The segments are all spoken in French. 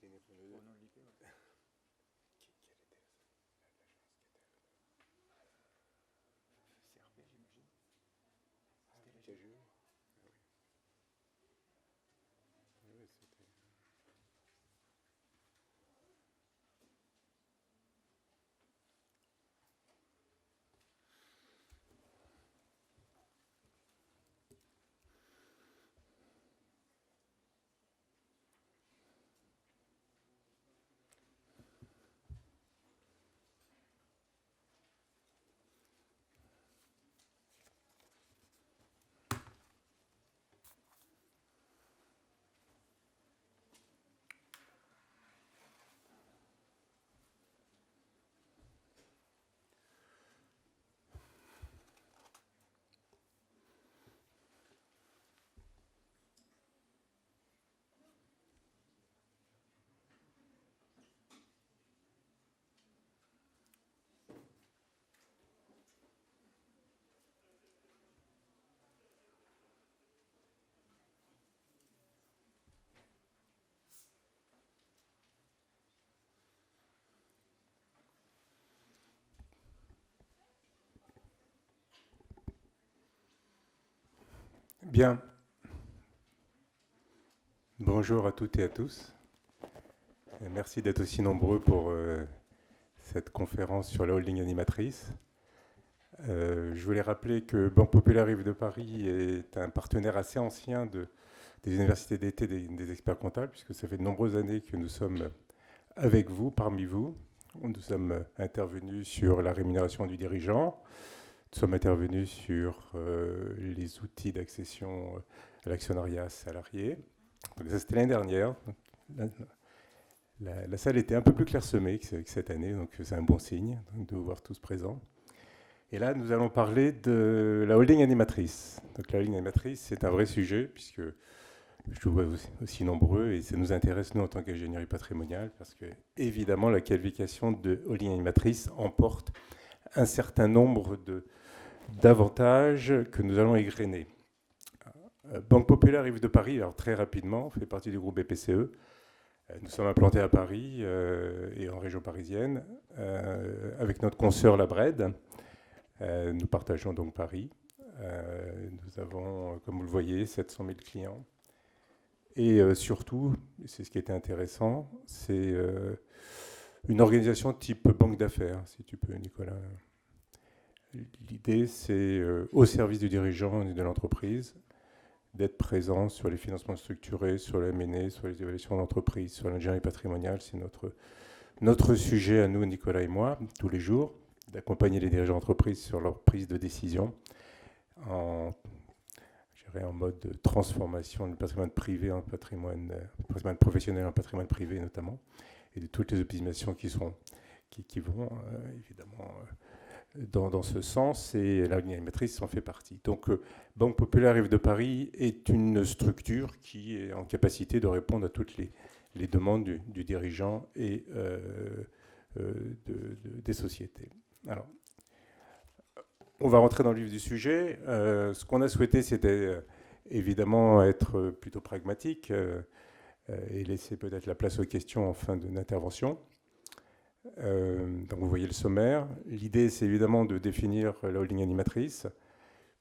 Au nom de l'IP, ouais. CRP, j'imagine. C'était la GE. Bien. Bonjour à toutes et à tous. Et merci d'être aussi nombreux pour cette conférence sur la holding animatrice. Je voulais rappeler que Banque Populaire Rive de Paris est un partenaire assez ancien des universités d'été des experts comptables, puisque ça fait de nombreuses années que nous sommes avec vous, parmi vous. Nous sommes intervenus sur la rémunération du dirigeant. Nous sommes intervenus sur les outils d'accession à l'actionnariat salarié. Donc ça, c'était l'année dernière. La salle était un peu plus clairsemée que cette année, donc c'est un bon signe de vous voir tous présents. Et là, nous allons parler de la holding animatrice. Donc la holding animatrice, c'est un vrai sujet, puisque je vous vois aussi nombreux, et ça nous intéresse, nous, en tant qu'ingénierie patrimoniale, parce que, évidemment, la qualification de holding animatrice emporte un certain nombre d'avantages que nous allons égrener. Banque Populaire Rive de Paris, alors très rapidement, fait partie du groupe BPCE. Nous sommes implantés à Paris et en région parisienne, avec notre consoeur La Bred. Nous partageons donc Paris. Nous avons, comme vous le voyez, 700 000 clients. Et surtout, c'est ce qui était intéressant, c'est une organisation type banque d'affaires, si tu peux, Nicolas. L'idée, c'est au service du dirigeant et de l'entreprise, d'être présent sur les financements structurés, sur la M&A, sur les évaluations d'entreprise, sur l'ingénierie patrimoniale. C'est notre sujet à nous, Nicolas et moi, tous les jours, d'accompagner les dirigeants d'entreprise sur leur prise de décision en mode de transformation du patrimoine privé en patrimoine professionnel en patrimoine privé notamment, et de toutes les optimisations qui vont évidemment dans ce sens, et la holding animatrice en fait partie. Donc, Banque Populaire Rive de Paris est une structure qui est en capacité de répondre à toutes les demandes du dirigeant et des sociétés. Alors, on va rentrer dans le vif du sujet. Ce qu'on a souhaité, c'était évidemment être plutôt pragmatique et laisser peut-être la place aux questions en fin d'intervention. Donc vous voyez le sommaire. L'idée, c'est évidemment de définir la holding animatrice,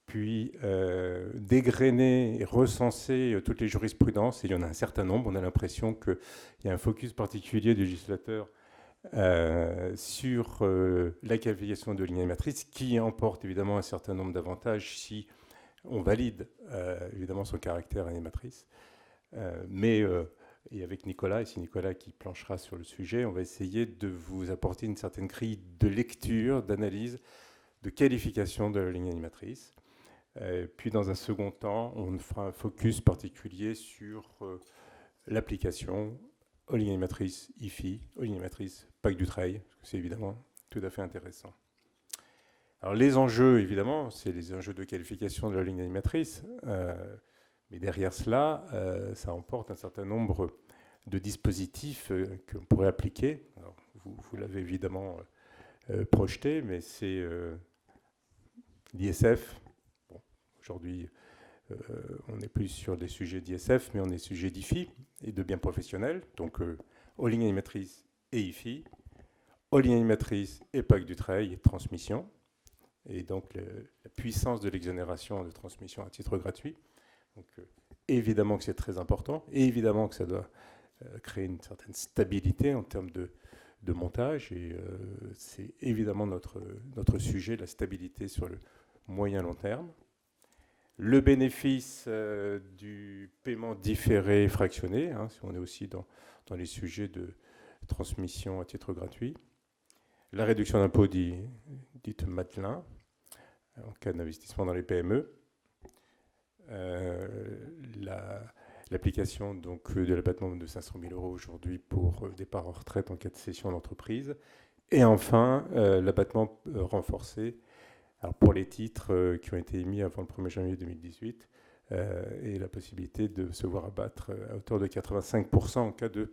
puis dégrainer et recenser toutes les jurisprudences. Et il y en a un certain nombre. On a l'impression qu'il y a un focus particulier du législateur sur la qualification de holding animatrice, qui emporte évidemment un certain nombre d'avantages si on valide évidemment son caractère animatrice. Et avec Nicolas, et c'est Nicolas qui planchera sur le sujet, on va essayer de vous apporter une certaine grille de lecture, d'analyse, de qualification de la ligne animatrice. Puis dans un second temps, on fera un focus particulier sur l'application holding animatrice IFI, holding animatrice Pacte Dutreil, parce que c'est évidemment tout à fait intéressant. Alors les enjeux, évidemment, c'est les enjeux de qualification de la ligne animatrice. Mais derrière cela, ça emporte un certain nombre de dispositifs qu'on pourrait appliquer. Alors, vous l'avez évidemment projeté, mais c'est l'ISF. Bon, aujourd'hui, on n'est plus sur des sujets d'ISF, mais on est sujet d'IFI et de biens professionnels. Donc, holding animatrice et IFI, holding animatrice et PAC du Treil, transmission, et donc la puissance de l'exonération de transmission à titre gratuit. Donc, évidemment que c'est très important, et évidemment que ça doit créer une certaine stabilité en termes de montage, et c'est évidemment notre sujet, la stabilité sur le moyen-long terme. Le bénéfice du paiement différé fractionné, hein, si on est aussi dans les sujets de transmission à titre gratuit. La réduction d'impôt dite Madelin, en cas d'investissement dans les PME. L'application donc, de l'abattement de 500 000 € aujourd'hui pour départ en retraite en cas de cession d'entreprise. Et enfin, l'abattement renforcé alors pour les titres qui ont été émis avant le 1er janvier 2018 et la possibilité de se voir abattre à hauteur de 85% en cas de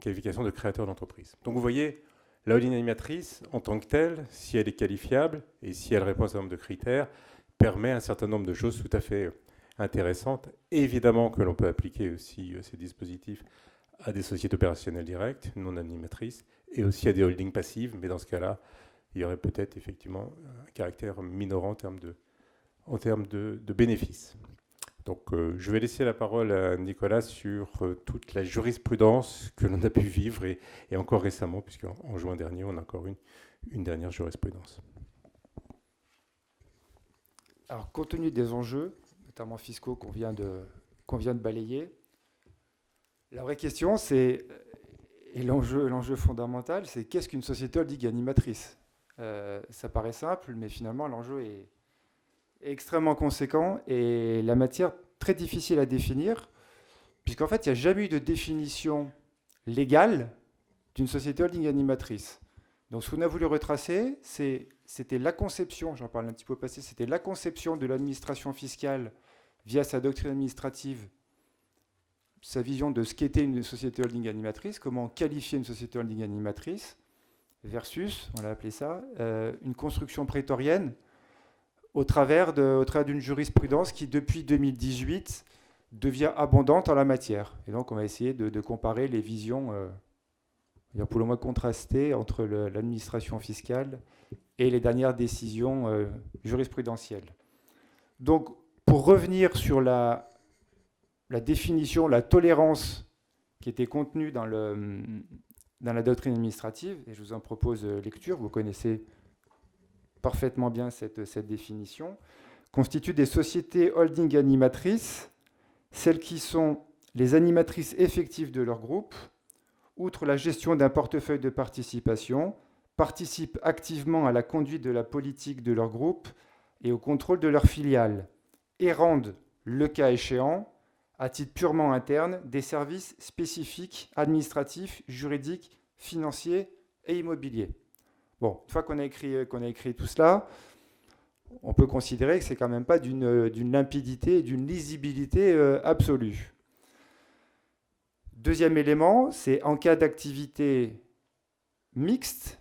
qualification de créateur d'entreprise. Donc vous voyez, la holding animatrice, en tant que telle, si elle est qualifiable et si elle répond à un certain nombre de critères, permet un certain nombre de choses tout à fait intéressantes. Évidemment que l'on peut appliquer aussi ces dispositifs à des sociétés opérationnelles directes, non animatrices, et aussi à des holdings passives, mais dans ce cas-là, il y aurait peut-être effectivement un caractère minorant en termes de bénéfices. Donc je vais laisser la parole à Nicolas sur toute la jurisprudence que l'on a pu vivre, et encore récemment, puisqu'en juin dernier, on a encore une dernière jurisprudence. Alors, compte tenu des enjeux, notamment fiscaux qu'on vient de balayer, la vraie question, c'est, et l'enjeu fondamental, c'est qu'est-ce qu'une société holding animatrice ? Ça paraît simple, mais finalement, l'enjeu est extrêmement conséquent et la matière très difficile à définir, puisqu'en fait, il n'y a jamais eu de définition légale d'une société holding animatrice. Donc, ce qu'on a voulu retracer, c'était la conception, j'en parle un petit peu au passé, c'était la conception de l'administration fiscale via sa doctrine administrative, sa vision de ce qu'était une société holding animatrice, comment qualifier une société holding animatrice, versus, on l'a appelé ça, une construction prétorienne au travers d'une jurisprudence qui, depuis 2018, devient abondante en la matière. Et donc, on va essayer de comparer les visions, pour le moins contrastées, entre l'administration fiscale et les dernières décisions jurisprudentielles. Donc, pour revenir sur la définition, la tolérance qui était contenue dans la doctrine administrative, et je vous en propose lecture, vous connaissez parfaitement bien cette définition, constituent des sociétés holding animatrices, celles qui sont les animatrices effectives de leur groupe, outre la gestion d'un portefeuille de participation, participent activement à la conduite de la politique de leur groupe et au contrôle de leurs filiales, et rendent, le cas échéant, à titre purement interne, des services spécifiques, administratifs, juridiques, financiers et immobiliers. Bon, une fois qu'on a écrit tout cela, on peut considérer que c'est quand même pas d'une limpidité et d'une lisibilité absolue. Deuxième élément, c'est en cas d'activité mixte,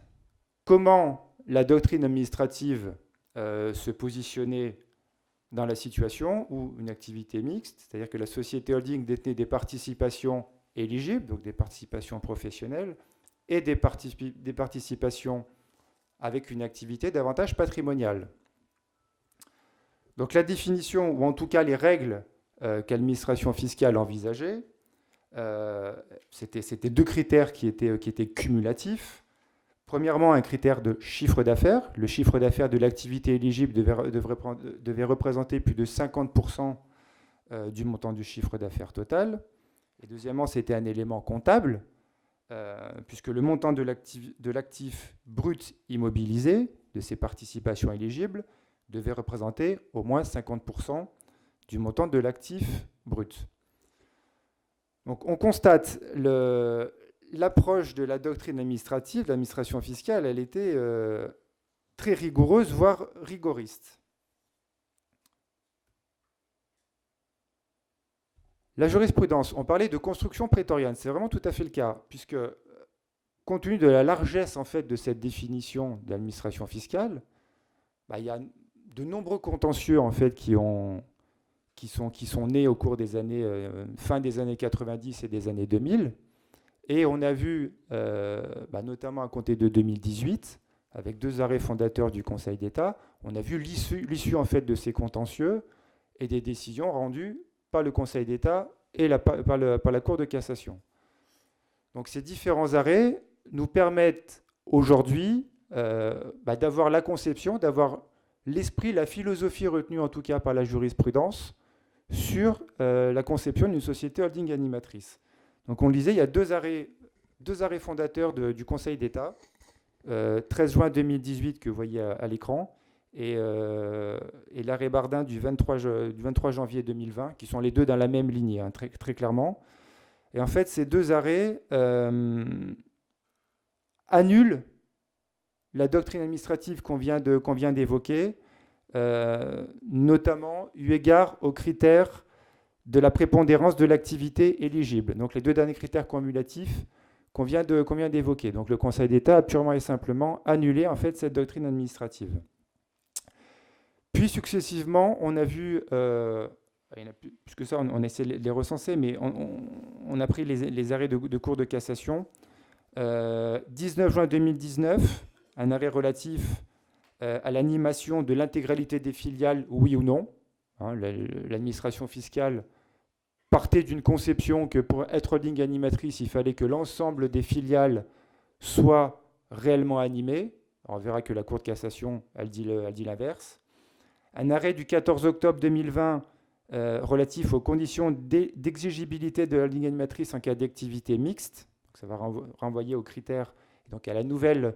comment la doctrine administrative se positionnait dans la situation où une activité mixte, c'est-à-dire que la société holding détenait des participations éligibles, donc des participations professionnelles, et des participations avec une activité davantage patrimoniale. Donc la définition, ou en tout cas les règles qu'administration fiscale envisageait, c'était deux critères qui étaient cumulatifs. Premièrement, un critère de chiffre d'affaires. Le chiffre d'affaires de l'activité éligible devait représenter plus de 50% du montant du chiffre d'affaires total. Et deuxièmement, c'était un élément comptable, puisque le montant de l'actif brut immobilisé, de ses participations éligibles, devait représenter au moins 50% du montant de l'actif brut. Donc on constate l'approche de la doctrine administrative, de l'administration fiscale, elle était très rigoureuse, voire rigoriste. La jurisprudence, on parlait de construction prétorienne, c'est vraiment tout à fait le cas, puisque compte tenu de la largesse en fait, de cette définition de l'administration fiscale, il y a de nombreux contentieux en fait, qui sont nés au cours des années, fin des années 90 et des années 2000, Et on a vu, notamment à compter de 2018, avec 2 arrêts fondateurs du Conseil d'État, on a vu l'issue en fait de ces contentieux et des décisions rendues par le Conseil d'État et par la Cour de cassation. Donc ces différents arrêts nous permettent aujourd'hui d'avoir la conception, d'avoir l'esprit, la philosophie retenue en tout cas par la jurisprudence sur la conception d'une société holding animatrice. Donc on le disait, il y a 2 arrêts fondateurs du Conseil d'État, 13 juin 2018 que vous voyez à l'écran, et l'arrêt Bardin du 23 janvier 2020, qui sont les deux dans la même lignée, hein, très, très clairement. Et en fait, ces 2 arrêts annulent la doctrine administrative qu'on vient d'évoquer, notamment eu égard aux critères de la prépondérance de l'activité éligible. Donc les 2 derniers critères cumulatifs qu'on vient d'évoquer. Donc le Conseil d'État a purement et simplement annulé en fait cette doctrine administrative. Puis successivement, on a vu, il y en a plus que ça, on essaie de les recenser, mais on a pris les arrêts de Cour de cassation. 19 juin 2019, un arrêt relatif à l'animation de l'intégralité des filiales, oui ou non. Hein, l'administration fiscale partait d'une conception que pour être holding animatrice, il fallait que l'ensemble des filiales soient réellement animées. Alors, on verra que la Cour de cassation, elle dit l'inverse. Un arrêt du 14 octobre 2020 relatif aux conditions d'exigibilité de la holding animatrice en cas d'activité mixte. Donc, ça va renvoyer aux critères, donc à la nouvelle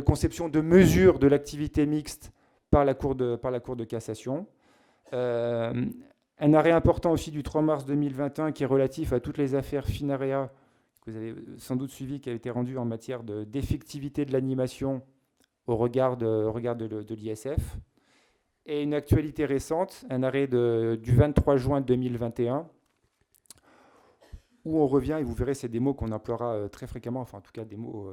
conception de mesure de l'activité mixte par la Cour de cassation. Un arrêt important aussi du 3 mars 2021 qui est relatif à toutes les affaires Finarea que vous avez sans doute suivi, qui a été rendu en matière d'effectivité de l'animation au regard de l'ISF. Et une actualité récente, un arrêt du 23 juin 2021 où on revient, et vous verrez, c'est des mots qu'on emploiera très fréquemment, enfin en tout cas des mots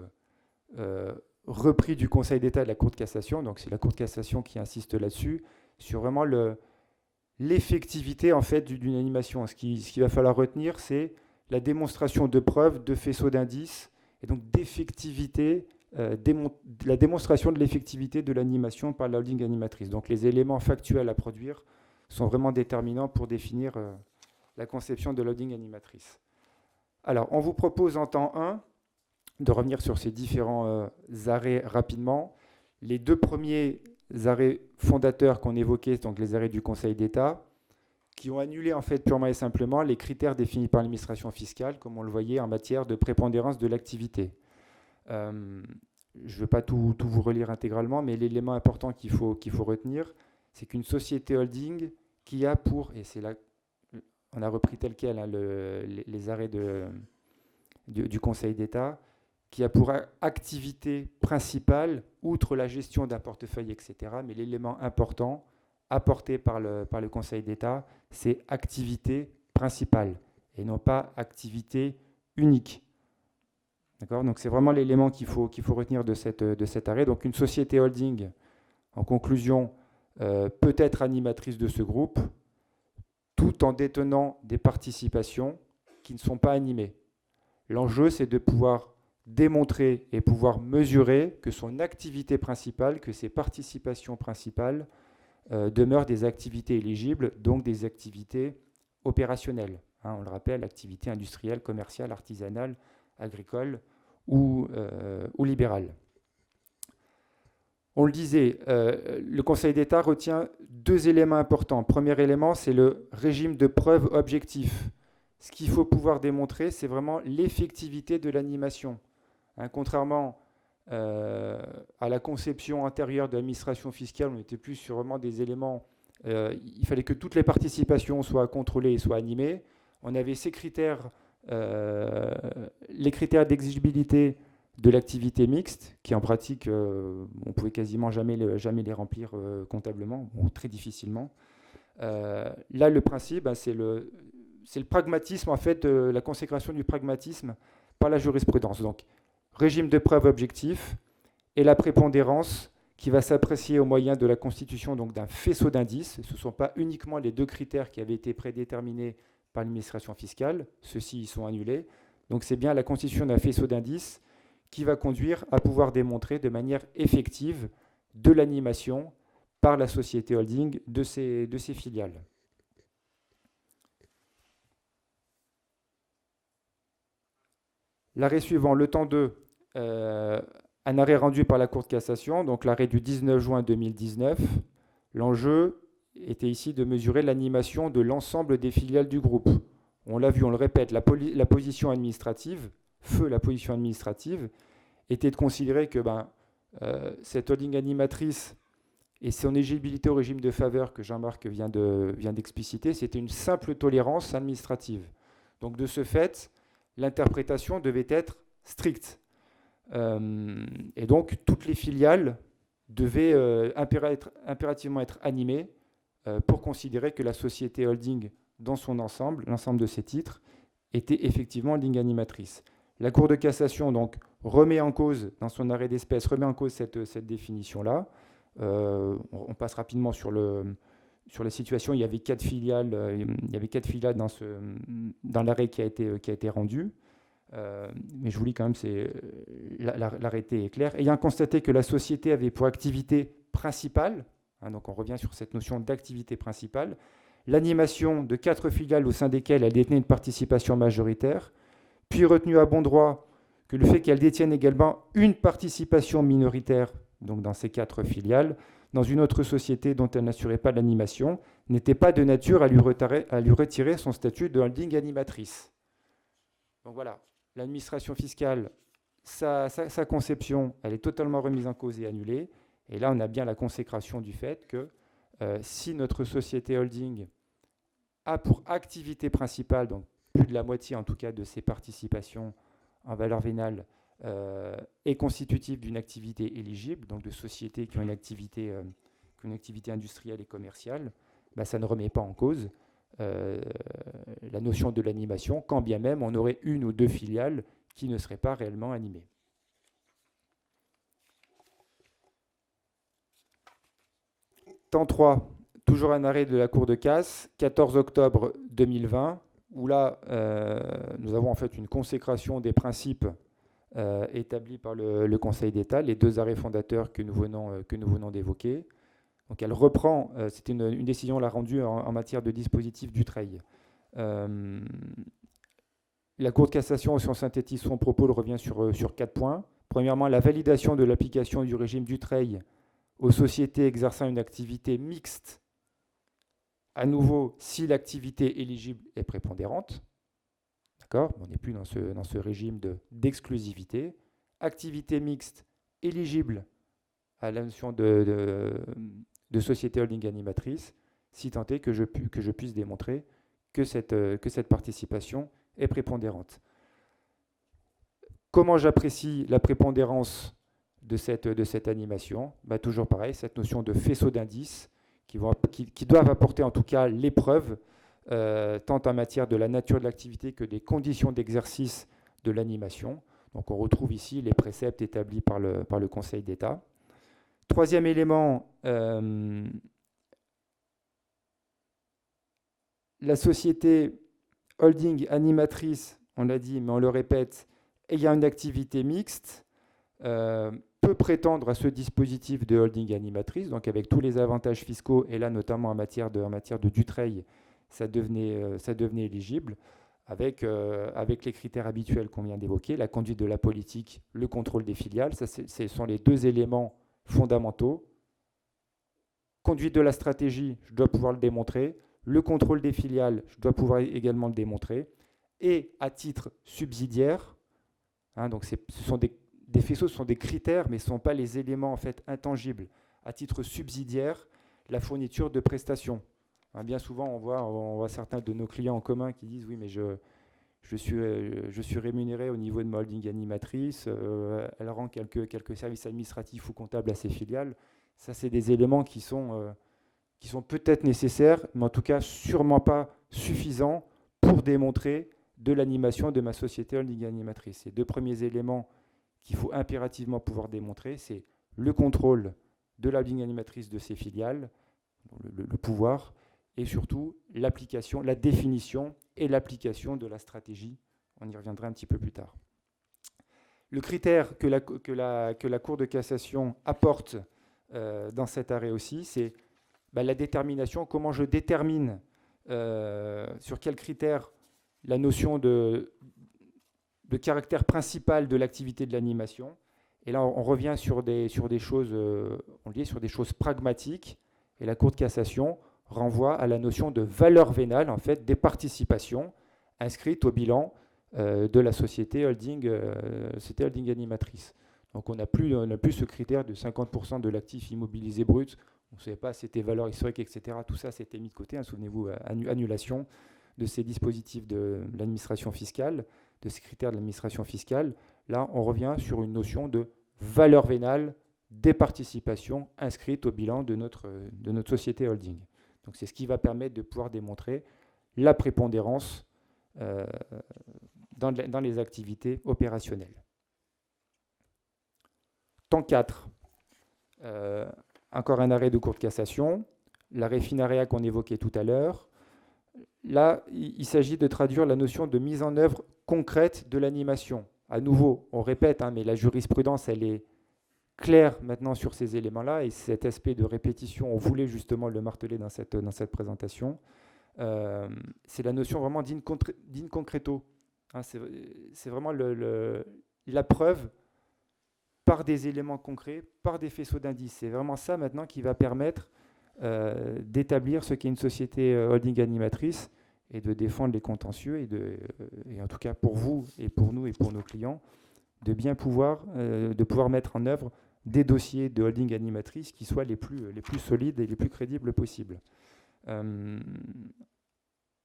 repris du Conseil d'État et de la Cour de cassation, donc c'est la Cour de cassation qui insiste là-dessus, sur vraiment l'effectivité en fait d'une animation. Ce qu'il va falloir retenir, c'est la démonstration de preuves, de faisceaux d'indices, et donc d'effectivité, la démonstration de l'effectivité de l'animation par la holding animatrice. Donc les éléments factuels à produire sont vraiment déterminants pour définir la conception de l'holding animatrice. Alors, on vous propose en temps 1 de revenir sur ces différents arrêts rapidement. Les 2 premiers arrêts fondateurs qu'on évoquait, donc les arrêts du Conseil d'État, qui ont annulé en fait purement et simplement les critères définis par l'administration fiscale, comme on le voyait en matière de prépondérance de l'activité. Je ne vais pas tout vous relire intégralement, mais l'élément important qu'il faut retenir, c'est qu'une société holding qui a pour, et c'est là, on a repris tel quel hein, les arrêts du Conseil d'État, qui a pour activité principale, outre la gestion d'un portefeuille, etc., mais l'élément important apporté par le Conseil d'État, c'est activité principale et non pas activité unique. D'accord ? Donc c'est vraiment l'élément qu'il faut retenir de cet arrêt. Donc une société holding, en conclusion, peut être animatrice de ce groupe, tout en détenant des participations qui ne sont pas animées. L'enjeu, c'est de pouvoir démontrer et pouvoir mesurer que son activité principale, que ses participations principales demeurent des activités éligibles, donc des activités opérationnelles. Hein, on le rappelle, activités industrielles, commerciales, artisanales, agricoles ou libérales. On le disait, le Conseil d'État retient 2 éléments importants. Premier élément, c'est le régime de preuve objectif. Ce qu'il faut pouvoir démontrer, c'est vraiment l'effectivité de l'animation. Hein, contrairement à la conception antérieure de l'administration fiscale, on était plus sur vraiment des éléments, il fallait que toutes les participations soient contrôlées et soient animées. On avait ces critères, les critères d'exigibilité de l'activité mixte, qui en pratique, on pouvait quasiment jamais les remplir comptablement, ou très difficilement. Là, le principe, c'est le pragmatisme, en fait, la consécration du pragmatisme par la jurisprudence. Donc, régime de preuve objectif et la prépondérance qui va s'apprécier au moyen de la constitution donc d'un faisceau d'indices. Ce ne sont pas uniquement les 2 critères qui avaient été prédéterminés par l'administration fiscale, ceux-ci y sont annulés, Donc c'est bien la constitution d'un faisceau d'indices qui va conduire à pouvoir démontrer de manière effective de l'animation par la société holding de ses filiales. L'arrêt suivant, le temps 2, un arrêt rendu par la Cour de cassation, donc l'arrêt du 19 juin 2019. L'enjeu était ici de mesurer l'animation de l'ensemble des filiales du groupe. On l'a vu, on le répète, la position administrative, la position administrative, était de considérer que cette holding animatrice et son éligibilité au régime de faveur que Jean-Marc vient d'expliciter, c'était une simple tolérance administrative. Donc de ce fait, l'interprétation devait être stricte. Et donc toutes les filiales devaient impérativement être animées pour considérer que la société holding dans son ensemble, l'ensemble de ses titres, était effectivement holding animatrice. La Cour de cassation donc remet en cause, dans son arrêt d'espèce, remet en cause cette définition-là. On passe rapidement sur la situation. Il y avait 4 filiales, dans l'arrêt qui a été rendu. Mais je vous lis quand même, l'arrêté est clair. Ayant constaté que la société avait pour activité principale, donc on revient sur cette notion d'activité principale, l'animation de 4 filiales au sein desquelles elle détenait une participation majoritaire, puis retenu à bon droit que le fait qu'elle détienne également une participation minoritaire, donc dans ces 4 filiales, dans une autre société dont elle n'assurait pas l'animation, n'était pas de nature à lui retirer son statut de holding animatrice. Donc voilà, l'administration fiscale, sa conception, elle est totalement remise en cause et annulée. Et là, on a bien la consécration du fait que si notre société holding a pour activité principale, donc plus de la moitié en tout cas de ses participations en valeur vénale, est constitutive d'une activité éligible, donc de sociétés qui ont une activité industrielle et commerciale, ça ne remet pas en cause la notion de l'animation, quand bien même on aurait 1 ou 2 filiales qui ne seraient pas réellement animées. Temps 3, toujours un arrêt de la Cour de casse, 14 octobre 2020, où là, nous avons en fait une consécration des principes établis par le Conseil d'État, les 2 arrêts fondateurs que nous venons d'évoquer. Donc elle reprend, c'était une décision l'a rendue en matière de dispositif Dutreil. La Cour de cassation, si on synthétise son propos, elle revient sur 4 points. Premièrement, la validation de l'application du régime Dutreil aux sociétés exerçant une activité mixte, à nouveau, si l'activité éligible est prépondérante. D'accord ? On n'est plus dans ce régime d'exclusivité. Activité mixte éligible à la notion de société holding animatrice, si tant est que je puisse démontrer que cette participation est prépondérante. Comment j'apprécie la prépondérance de cette animation ? Toujours pareil, cette notion de faisceau d'indices qui doivent apporter en tout cas les preuves, tant en matière de la nature de l'activité que des conditions d'exercice de l'animation. Donc on retrouve ici les préceptes établis par le Conseil d'État. Troisième élément, la société holding animatrice, on l'a dit, mais on le répète, ayant une activité mixte, peut prétendre à ce dispositif de holding animatrice, donc avec tous les avantages fiscaux, et là notamment en matière de Dutreil, ça devenait éligible, avec les critères habituels qu'on vient d'évoquer, la conduite de la politique, le contrôle des filiales, ce sont les 2 éléments fondamentaux. Conduite de la stratégie, je dois pouvoir le démontrer. Le contrôle des filiales, je dois pouvoir également le démontrer. Et à titre subsidiaire, donc ce sont des faisceaux, ce sont des critères, mais ce ne sont pas les éléments en fait intangibles. À titre subsidiaire, la fourniture de prestations. Bien souvent, on voit certains de nos clients en commun qui disent « Oui, mais je suis rémunéré au niveau de ma holding animatrice, elle rend quelques services administratifs ou comptables à ses filiales. » Ça, c'est des éléments qui sont peut-être nécessaires, mais en tout cas sûrement pas suffisants pour démontrer de l'animation de ma société holding animatrice. Les 2 premiers éléments qu'il faut impérativement pouvoir démontrer, c'est le contrôle de la holding animatrice de ses filiales, le pouvoir, et surtout l'application, la définition et l'application de la stratégie On y reviendra un petit peu plus tard. Le critère que la Cour de cassation apporte dans cet arrêt aussi, c'est la détermination, comment je détermine sur quels critères la notion de caractère principal de l'activité de l'animation. Et là, on revient sur des choses, sur des choses pragmatiques. Et la Cour de cassation renvoie à la notion de valeur vénale, en fait, des participations inscrites au bilan de la société holding animatrice. Donc, on n'a plus ce critère de 50% de l'actif immobilisé brut. On ne savait pas si c'était valeur historique, etc. Tout ça, c'était mis de côté. Hein. Souvenez-vous, annulation de ces dispositifs de l'administration fiscale, de ces critères de l'administration fiscale. Là, on revient sur une notion de valeur vénale des participations inscrites au bilan de notre société holding. Donc, c'est ce qui va permettre de pouvoir démontrer la prépondérance dans les activités opérationnelles. Temps 4. Encore un arrêt de Cour de cassation, l'arrêt Finarea qu'on évoquait tout à l'heure. Là, il s'agit de traduire la notion de mise en œuvre concrète de l'animation. À nouveau, on répète, mais la jurisprudence, elle est claire maintenant sur ces éléments-là, et cet aspect de répétition, on voulait justement le marteler dans cette présentation. C'est la notion vraiment d'in concreto. Hein, c'est vraiment la preuve par des éléments concrets, par des faisceaux d'indices. C'est vraiment ça maintenant qui va permettre d'établir ce qu'est une société holding animatrice et de défendre les contentieux et en tout cas pour vous et pour nous et pour nos clients, de bien pouvoir mettre en œuvre des dossiers de holding animatrice qui soient les plus solides et les plus crédibles possibles.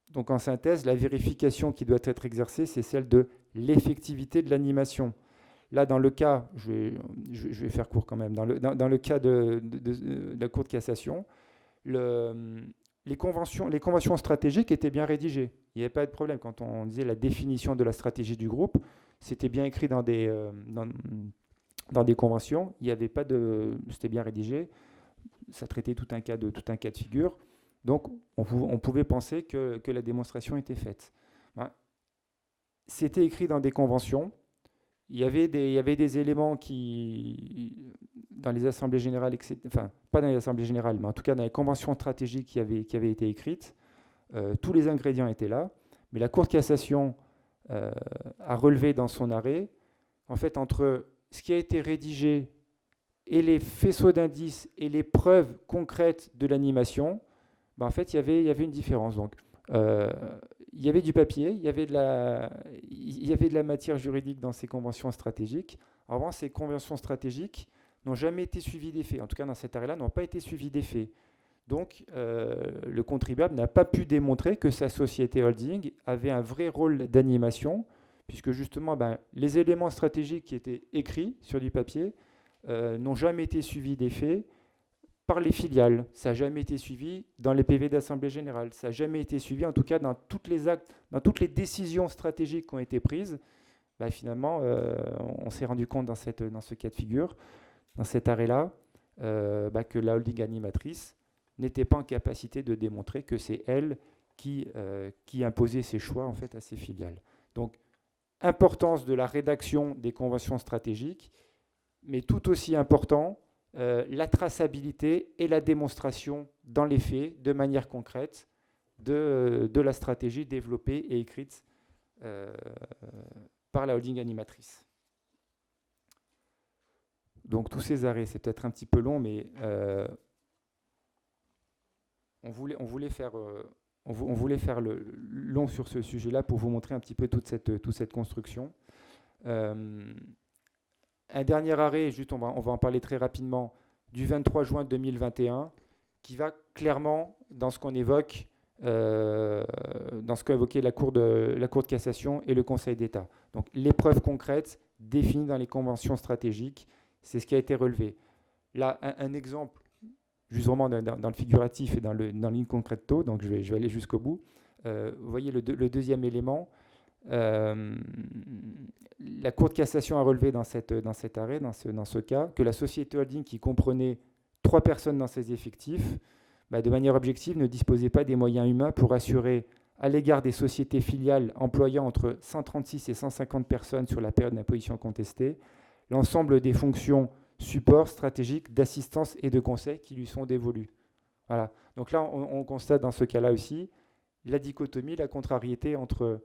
Donc en synthèse, la vérification qui doit être exercée, c'est celle de l'effectivité de l'animation. Là, dans le cas, je vais faire court quand même, dans le cas de la Cour de cassation, les conventions stratégiques étaient bien rédigées. Il n'y avait pas de problème. Quand on disait la définition de la stratégie du groupe, c'était bien écrit dans des conventions. Il n'y avait pas c'était bien rédigé. Ça traitait tout un cas de figure. Donc, on pouvait penser que la démonstration était faite. C'était écrit dans des conventions. Il y avait des éléments qui, dans les assemblées générales, enfin, pas dans les assemblées générales, mais en tout cas dans les conventions stratégiques qui avaient été écrites, tous les ingrédients étaient là, mais la Cour de cassation a relevé dans son arrêt, en fait, entre ce qui a été rédigé et les faisceaux d'indices et les preuves concrètes de l'animation, en fait, il y avait une différence. Donc, il y avait du papier, il y avait de la matière juridique dans ces conventions stratégiques. En revanche, ces conventions stratégiques n'ont jamais été suivies des faits. En tout cas, dans cet arrêt-là, n'ont pas été suivies des faits. Donc, le contribuable n'a pas pu démontrer que sa société holding avait un vrai rôle d'animation, puisque justement, les éléments stratégiques qui étaient écrits sur du papier n'ont jamais été suivis des faits par les filiales. Ça n'a jamais été suivi dans les PV d'Assemblée Générale. Ça n'a jamais été suivi, en tout cas, dans toutes les décisions stratégiques qui ont été prises. Finalement, on s'est rendu compte dans ce cas de figure, dans cet arrêt-là, que la holding animatrice n'était pas en capacité de démontrer que c'est elle qui imposait ses choix en fait, à ses filiales. Donc, importance de la rédaction des conventions stratégiques, mais tout aussi important, la traçabilité et la démonstration dans les faits, de manière concrète, de la stratégie développée et écrite par la holding animatrice. Donc tous ces arrêts, c'est peut-être un petit peu long, mais on voulait faire le long sur ce sujet-là pour vous montrer un petit peu toute cette construction. Un dernier arrêt, juste on va en parler très rapidement, du 23 juin 2021, qui va clairement dans ce qu'on évoque, dans ce qu'a évoqué la Cour de cassation et le Conseil d'État. Donc les preuves concrètes définies dans les conventions stratégiques, c'est ce qui a été relevé. Là, un exemple, juste vraiment dans le figuratif et dans l'inconcreto, donc je vais aller jusqu'au bout. Vous voyez le deuxième élément. La Cour de cassation a relevé dans cet arrêt, dans ce cas, que la société holding qui comprenait 3 personnes dans ses effectifs, de manière objective, ne disposait pas des moyens humains pour assurer à l'égard des sociétés filiales employant entre 136 et 150 personnes sur la période d'imposition contestée, l'ensemble des fonctions support, stratégiques, d'assistance et de conseil qui lui sont dévolues. Voilà. Donc là, on constate dans ce cas-là aussi la dichotomie, la contrariété entre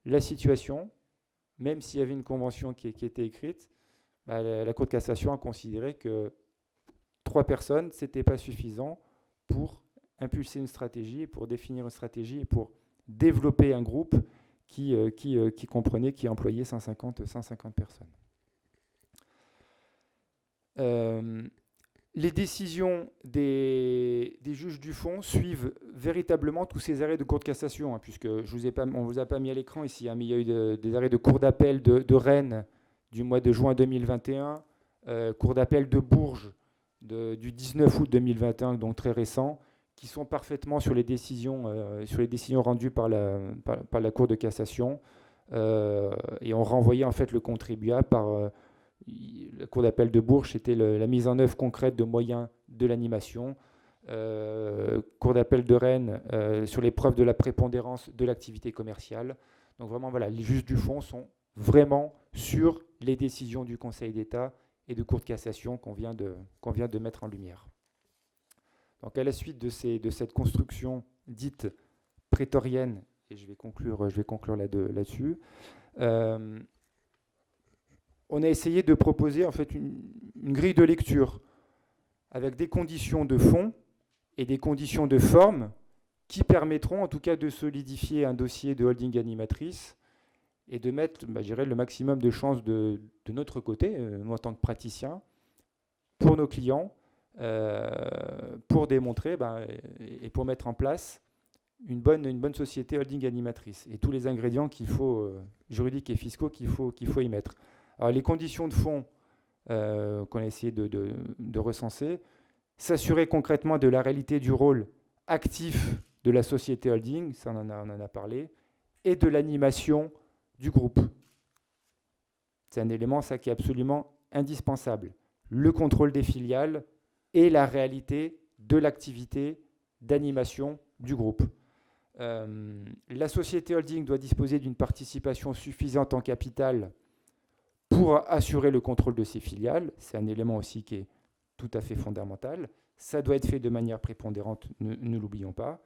la situation, même s'il y avait une convention qui était écrite, la Cour de cassation a considéré que 3 personnes, ce n'était pas suffisant pour impulser une stratégie, et pour définir une stratégie et pour développer un groupe qui comprenait, qui employait 150 personnes. Les décisions des juges du fond suivent véritablement tous ces arrêts de Cour de cassation, hein, puisque on ne vous a pas mis à l'écran ici, hein, mais il y a eu des arrêts de Cour d'appel de Rennes du mois de juin 2021, Cour d'appel de Bourges du 19 août 2021, donc très récent, qui sont parfaitement sur les décisions rendues par la Cour de cassation, et ont renvoyé en fait le contribuable par la Cour d'appel de Bourges, c'était la mise en œuvre concrète de moyens de l'animation. Cour d'appel de Rennes sur les preuves de la prépondérance de l'activité commerciale. Donc vraiment, voilà, les juges du fond sont vraiment sur les décisions du Conseil d'État et de Cour de cassation qu'on vient de mettre en lumière. Donc à la suite de cette construction dite prétorienne, et je vais conclure là-dessus, on a essayé de proposer en fait une grille de lecture avec des conditions de fond et des conditions de forme qui permettront en tout cas de solidifier un dossier de holding animatrice et de mettre, je dirais, le maximum de chances de notre côté, nous en tant que praticiens, pour nos clients, pour démontrer et pour mettre en place une bonne société holding animatrice et tous les ingrédients qu'il faut, juridiques et fiscaux, qu'il faut y mettre. Alors, les conditions de fond qu'on a essayé de recenser, s'assurer concrètement de la réalité du rôle actif de la société holding, ça on en a parlé, et de l'animation du groupe. C'est un élément, ça, qui est absolument indispensable. Le contrôle des filiales et la réalité de l'activité d'animation du groupe. La société holding doit disposer d'une participation suffisante en capital pour assurer le contrôle de ses filiales. C'est un élément aussi qui est tout à fait fondamental. Ça doit être fait de manière prépondérante, ne l'oublions pas.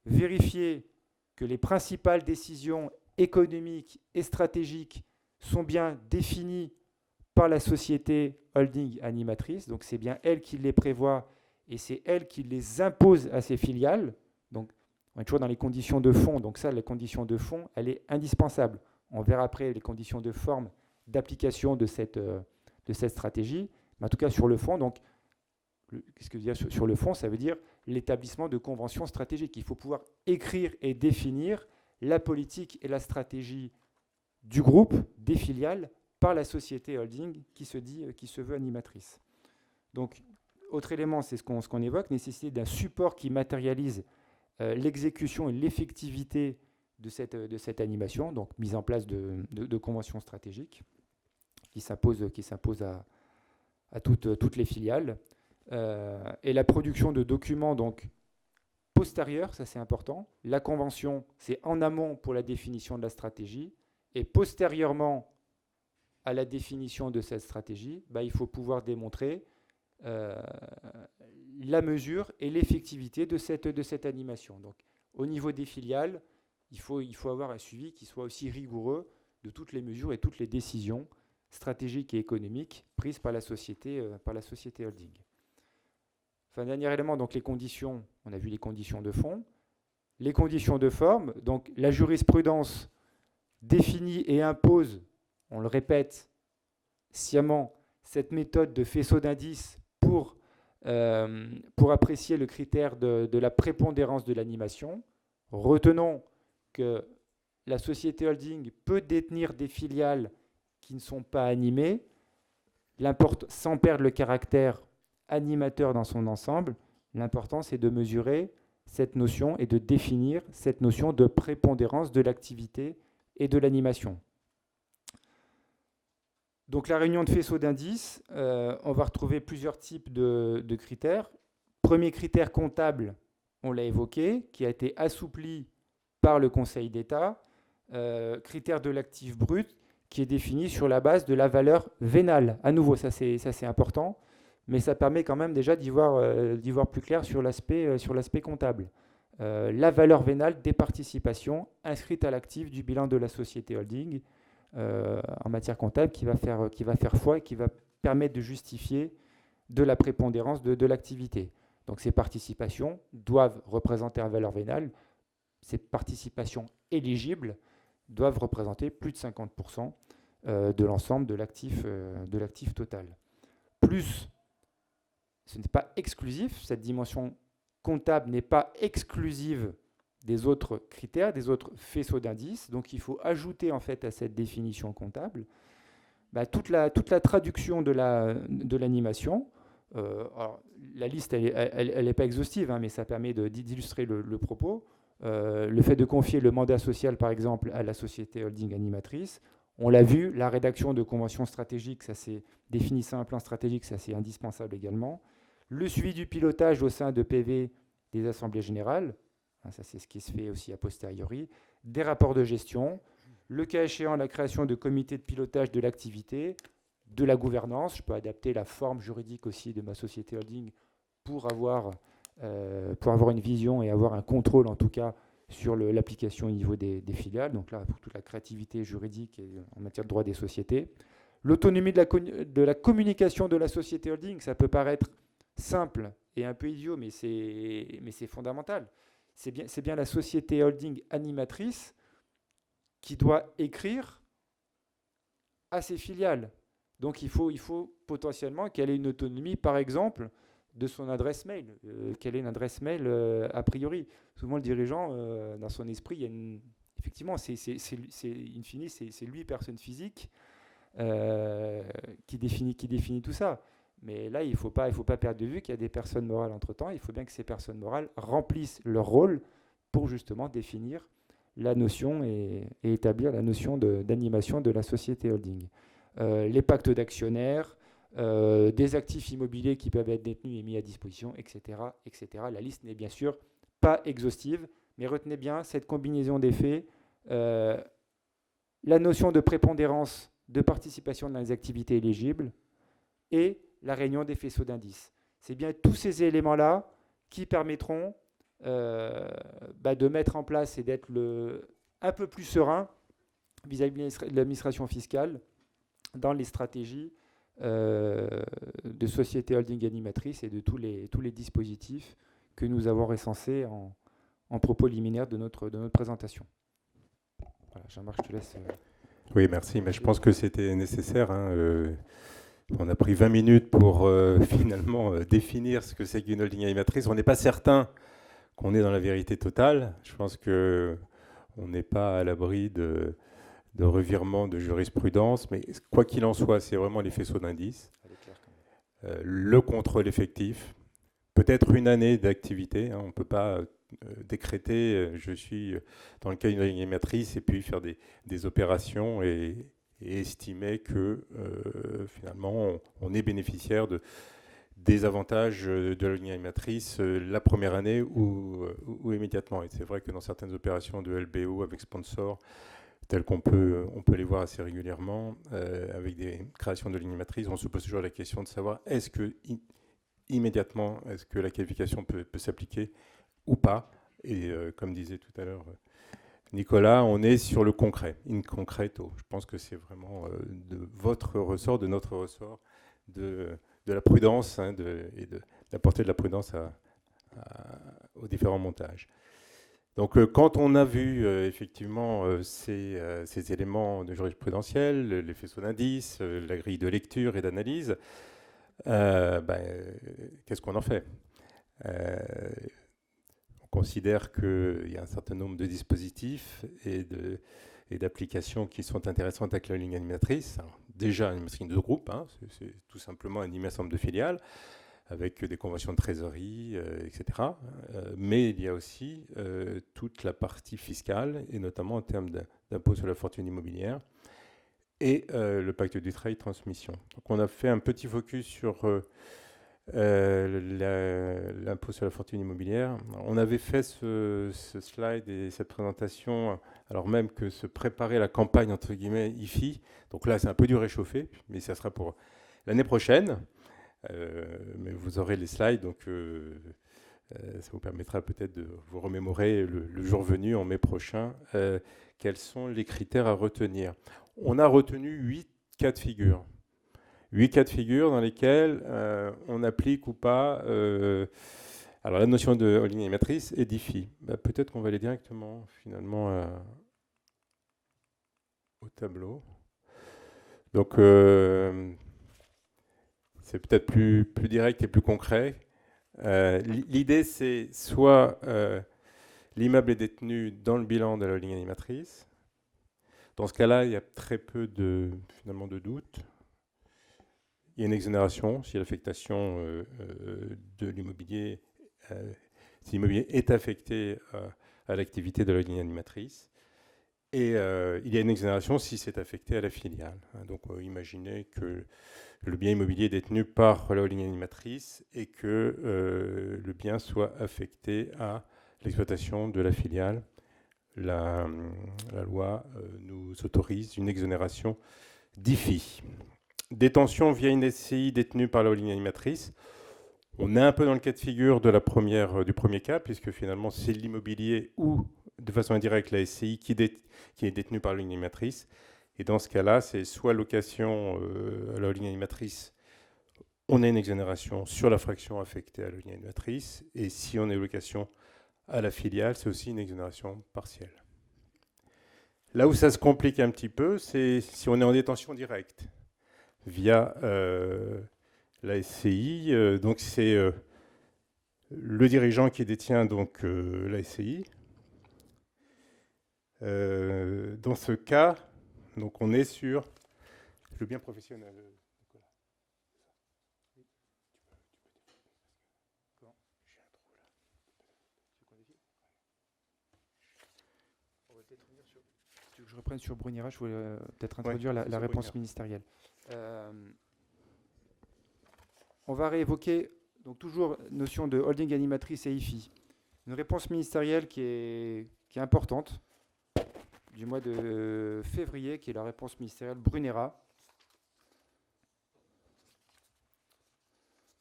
Vérifier que les principales décisions économiques et stratégiques sont bien définies par la société holding animatrice. Donc c'est bien elle qui les prévoit et c'est elle qui les impose à ses filiales. Donc on est toujours dans les conditions de fond. Donc ça, la condition de fond, elle est indispensable. On verra après les conditions de forme d'application de cette stratégie. Mais en tout cas, sur le fond, donc, qu'est-ce que je veux dire sur le fond? Ça veut dire l'établissement de conventions stratégiques. Il faut pouvoir écrire et définir la politique et la stratégie du groupe, des filiales, par la société holding qui se veut animatrice. Donc, autre élément, c'est ce qu'on évoque, nécessité d'un support qui matérialise l'exécution et l'effectivité de cette animation, donc mise en place de conventions stratégiques qui s'imposent à toutes les filiales. Et la production de documents donc postérieurs, ça c'est important. La convention, c'est en amont pour la définition de la stratégie, et postérieurement à la définition de cette stratégie, il faut pouvoir démontrer la mesure et l'effectivité de cette animation. Donc, au niveau des filiales, il faut avoir un suivi qui soit aussi rigoureux de toutes les mesures et toutes les décisions stratégiques et économiques prises par la société holding. Enfin, dernier élément, donc les conditions, on a vu les conditions de fond. Les conditions de forme, donc la jurisprudence définit et impose, on le répète sciemment, cette méthode de faisceau d'indices pour apprécier le critère de la prépondérance de l'animation. Retenons que la société holding peut détenir des filiales qui ne sont pas animées, sans perdre le caractère animateur dans son ensemble. L'important, c'est de mesurer cette notion et de définir cette notion de prépondérance de l'activité et de l'animation. Donc la réunion de faisceau d'indices, on va retrouver plusieurs types de critères. Premier critère comptable, on l'a évoqué, qui a été assoupli par le Conseil d'État, critère de l'actif brut qui est défini sur la base de la valeur vénale. À nouveau, ça c'est important, mais ça permet quand même déjà d'y voir plus clair sur l'aspect comptable. La valeur vénale des participations inscrites à l'actif du bilan de la société holding en matière comptable qui va faire foi et qui va permettre de justifier de la prépondérance de l'activité. Donc ces participations doivent représenter une valeur vénale. Ces participations éligibles doivent représenter plus de 50% de l'ensemble de l'actif total. Plus, ce n'est pas exclusif, cette dimension comptable n'est pas exclusive des autres critères, des autres faisceaux d'indices. Donc il faut ajouter en fait à cette définition comptable toute la traduction de l'animation. Alors, la liste, elle n'est pas exhaustive, hein, mais ça permet d'illustrer le propos. Le fait de confier le mandat social, par exemple, à la société holding animatrice. On l'a vu, la rédaction de conventions stratégiques, ça c'est définissant un plan stratégique, ça c'est indispensable également. Le suivi du pilotage au sein de PV des assemblées générales, hein, ça c'est ce qui se fait aussi a posteriori. Des rapports de gestion, le cas échéant, la création de comités de pilotage de l'activité, de la gouvernance. Je peux adapter la forme juridique aussi de ma société holding pour avoir une vision et avoir un contrôle, en tout cas, sur l'application au niveau des filiales. Donc là, pour toute la créativité juridique et en matière de droit des sociétés. L'autonomie de la communication de la société holding, ça peut paraître simple et un peu idiot, mais c'est fondamental. C'est bien la société holding animatrice qui doit écrire à ses filiales. Donc il faut potentiellement qu'elle ait une autonomie, par exemple, de son adresse mail, qu'elle ait une adresse mail a priori. Souvent le dirigeant, dans son esprit, il y a effectivement, in fine, c'est lui, personne physique, qui définit tout ça. Mais là, il ne faut pas perdre de vue qu'il y a des personnes morales entre-temps. Il faut bien que ces personnes morales remplissent leur rôle pour justement définir la notion et établir la notion d'animation de la société holding. Les pactes d'actionnaires, des actifs immobiliers qui peuvent être détenus et mis à disposition, etc. etc. La liste n'est bien sûr pas exhaustive, mais retenez bien cette combinaison des faits, la notion de prépondérance de participation dans les activités éligibles et la réunion des faisceaux d'indices. C'est bien tous ces éléments-là qui permettront de mettre en place et d'être un peu plus serein vis-à-vis de l'administration fiscale dans les stratégies de société holding animatrice et de tous les dispositifs que nous avons recensés en propos liminaire de notre présentation. Voilà, Jean-Marc, je te laisse. Oui, merci. Mais je pense que c'était nécessaire. On a pris 20 minutes pour finalement définir ce que c'est qu'une holding animatrice. On n'est pas certain qu'on est dans la vérité totale. Je pense qu'on n'est pas à l'abri de revirement de jurisprudence, mais quoi qu'il en soit, c'est vraiment les faisceaux d'indices. Le contrôle effectif, peut-être une année d'activité. On ne peut pas décréter je suis dans le cas d'une animatrice et puis faire des opérations et estimer que finalement on est bénéficiaire des avantages de la ligne animatrice la première année ou immédiatement. Et c'est vrai que dans certaines opérations de LBO avec sponsor, telles qu'on peut les voir assez régulièrement, avec des créations de lignes animatrices, on se pose toujours la question de savoir est-ce que immédiatement, est-ce que la qualification peut s'appliquer ou pas. Et comme disait tout à l'heure Nicolas, on est sur le concret, in concreto. Je pense que c'est vraiment de votre ressort, de notre ressort, de la prudence et d'apporter de la prudence aux différents montages. Donc quand on a vu effectivement ces éléments de jurisprudentiel, les faisceaux d'indices, la grille de lecture et d'analyse, qu'est-ce qu'on en fait ? On considère qu'il y a un certain nombre de dispositifs et d'applications qui sont intéressantes avec la ligne animatrice. Alors, déjà, une animatrice de groupe, c'est tout simplement animer un certain nombre de filiales avec des conventions de trésorerie, etc. Mais il y a aussi toute la partie fiscale, et notamment en termes d'impôt sur la fortune immobilière, et le pacte du travail transmission. Donc on a fait un petit focus sur l'impôt sur la fortune immobilière. On avait fait ce slide et cette présentation alors même que se préparait la campagne entre guillemets IFI. Donc là, c'est un peu du réchauffé, mais ça sera pour l'année prochaine. Mais vous aurez les slides, donc ça vous permettra peut-être de vous remémorer le jour venu, en mai prochain, quels sont les critères à retenir. On a retenu 8 cas de figure. 8 cas de figure dans lesquels on applique ou pas alors la notion de holding animatrice et d'IFI. Peut-être qu'on va aller directement finalement au tableau. Donc c'est peut-être plus direct et plus concret. L'idée, c'est soit l'immeuble est détenu dans le bilan de la holding animatrice. Dans ce cas-là, il y a très peu finalement de doute. Il y a une exonération si l'affectation de l'immobilier, si l'immobilier est affecté à l'activité de la holding animatrice. Et il y a une exonération si c'est affecté à la filiale. Donc imaginez que le bien immobilier est détenu par la holding animatrice et que le bien soit affecté à l'exploitation de la filiale. La loi nous autorise une exonération d'IFI. Détention via une SCI détenue par la holding animatrice. On est un peu dans le cas de figure du premier cas, puisque finalement c'est l'immobilier ou de façon indirecte la SCI qui est détenue par la holding animatrice. Et dans ce cas-là, c'est soit location à la holding animatrice, on a une exonération sur la fraction affectée à la holding animatrice, et si on est location à la filiale, c'est aussi une exonération partielle. Là où ça se complique un petit peu, c'est si on est en détention directe via la SCI. Donc c'est le dirigeant qui détient donc la SCI. Dans ce cas, donc on est sur le bien professionnel. Je reprenne sur Bruniera, je voulais peut-être introduire la réponse ministérielle. On va réévoquer donc toujours notion de holding animatrice et IFI. Une réponse ministérielle qui est importante du mois de février, qui est la réponse ministérielle Bruniera.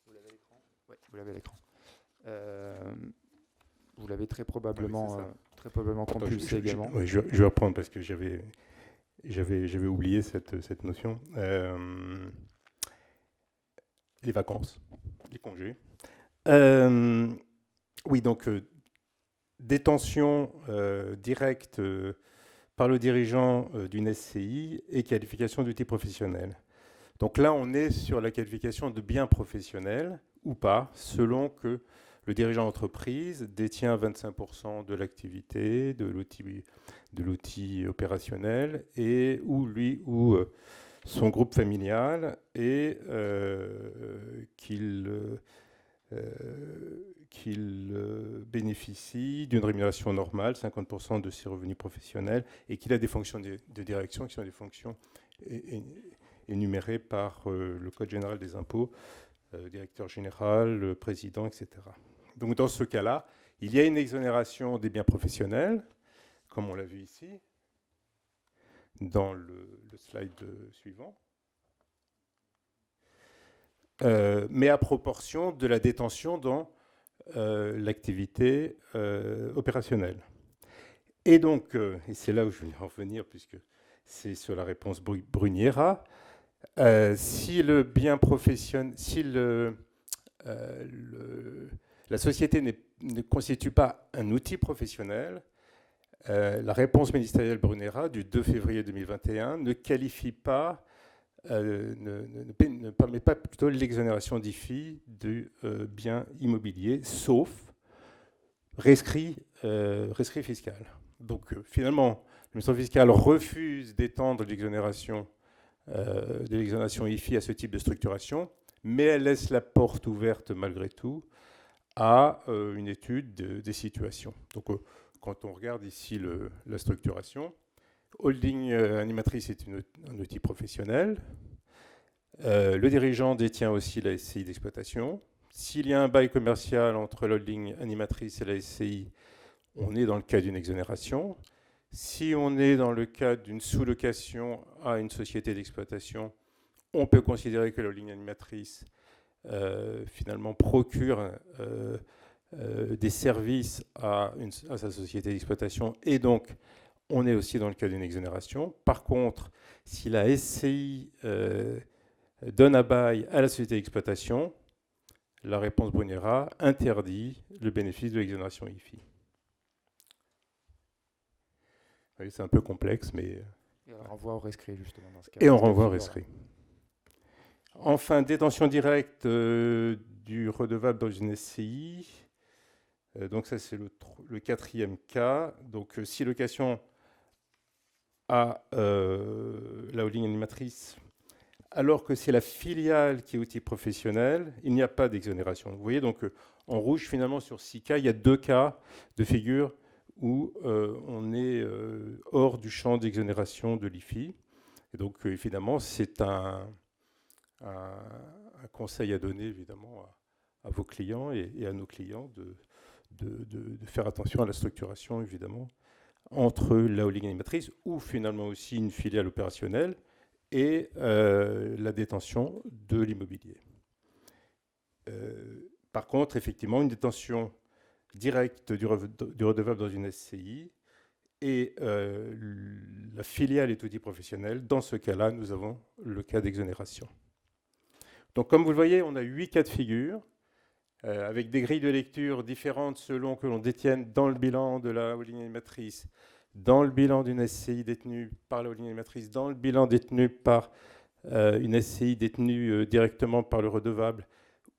Vous l'avez à l'écran ? Oui, vous l'avez à l'écran. Vous l'avez très probablement compulsé également. Oui, je vais reprendre parce que j'avais oublié cette notion. Les vacances, les congés. Oui, donc détention directe par le dirigeant d'une SCI et qualification d'outil professionnel. Donc là, on est sur la qualification de bien professionnel ou pas, selon que le dirigeant d'entreprise détient 25% de l'activité, de l'outil opérationnel, et ou son groupe familial, et qu'il bénéficie d'une rémunération normale, 50% de ses revenus professionnels, et qu'il a des fonctions de direction qui sont des fonctions énumérées par le Code général des impôts, directeur général, le président, etc. Donc dans ce cas-là, il y a une exonération des biens professionnels, comme on l'a vu ici, dans le slide suivant, mais à proportion de la détention dans l'activité opérationnelle. Et donc, et c'est là où je vais en revenir, puisque c'est sur la réponse Bruniera, si le bien professionnel, si la société ne constitue pas un outil professionnel, la réponse ministérielle Bruniera du 2 février 2021 ne qualifie pas, ne permet pas plutôt l'exonération d'IFI du bien immobilier, sauf rescrit fiscal. Donc finalement, l'administration fiscale refuse d'étendre l'exonération IFI à ce type de structuration, mais elle laisse la porte ouverte malgré tout à une étude des situations. Donc quand on regarde ici la structuration, holding animatrice est un outil professionnel. Le dirigeant détient aussi la SCI d'exploitation, s'il y a un bail commercial entre la holding animatrice et la SCI, on est dans le cas d'une exonération. Si on est dans le cas d'une sous-location à une société d'exploitation, on peut considérer que la holding animatrice finalement procure des services à sa société d'exploitation, et donc on est aussi dans le cas d'une exonération. Par contre, si la SCI donne à bail à la société d'exploitation, la réponse Brunera interdit le bénéfice de l'exonération IFI. Oui, c'est un peu complexe, mais... Et on renvoie au rescrit, justement, dans ce cas. Et on renvoie au rescrit. Enfin, détention directe du redevable dans une SCI. Donc ça, c'est le quatrième cas. Donc si location à la holding animatrice, alors que c'est la filiale qui est outil professionnel, il n'y a pas d'exonération. Vous voyez, donc en rouge, finalement, sur 6 cas, il y a 2 cas de figure où on est hors du champ d'exonération de l'IFI. Et donc, évidemment, c'est un conseil à donner, évidemment, à vos clients et à nos clients de faire attention à la structuration, évidemment, entre la holding animatrice ou finalement aussi une filiale opérationnelle et la détention de l'immobilier. Par contre, effectivement, une détention directe du redevable dans une SCI et la filiale est outil professionnel. Dans ce cas-là, nous avons le cas d'exonération. Donc, comme vous le voyez, on a 8 cas de figure avec des grilles de lecture différentes selon que l'on détienne dans le bilan de la holding animatrice, dans le bilan d'une SCI détenue par la holding animatrice, dans le bilan détenu par une SCI détenue directement par le redevable,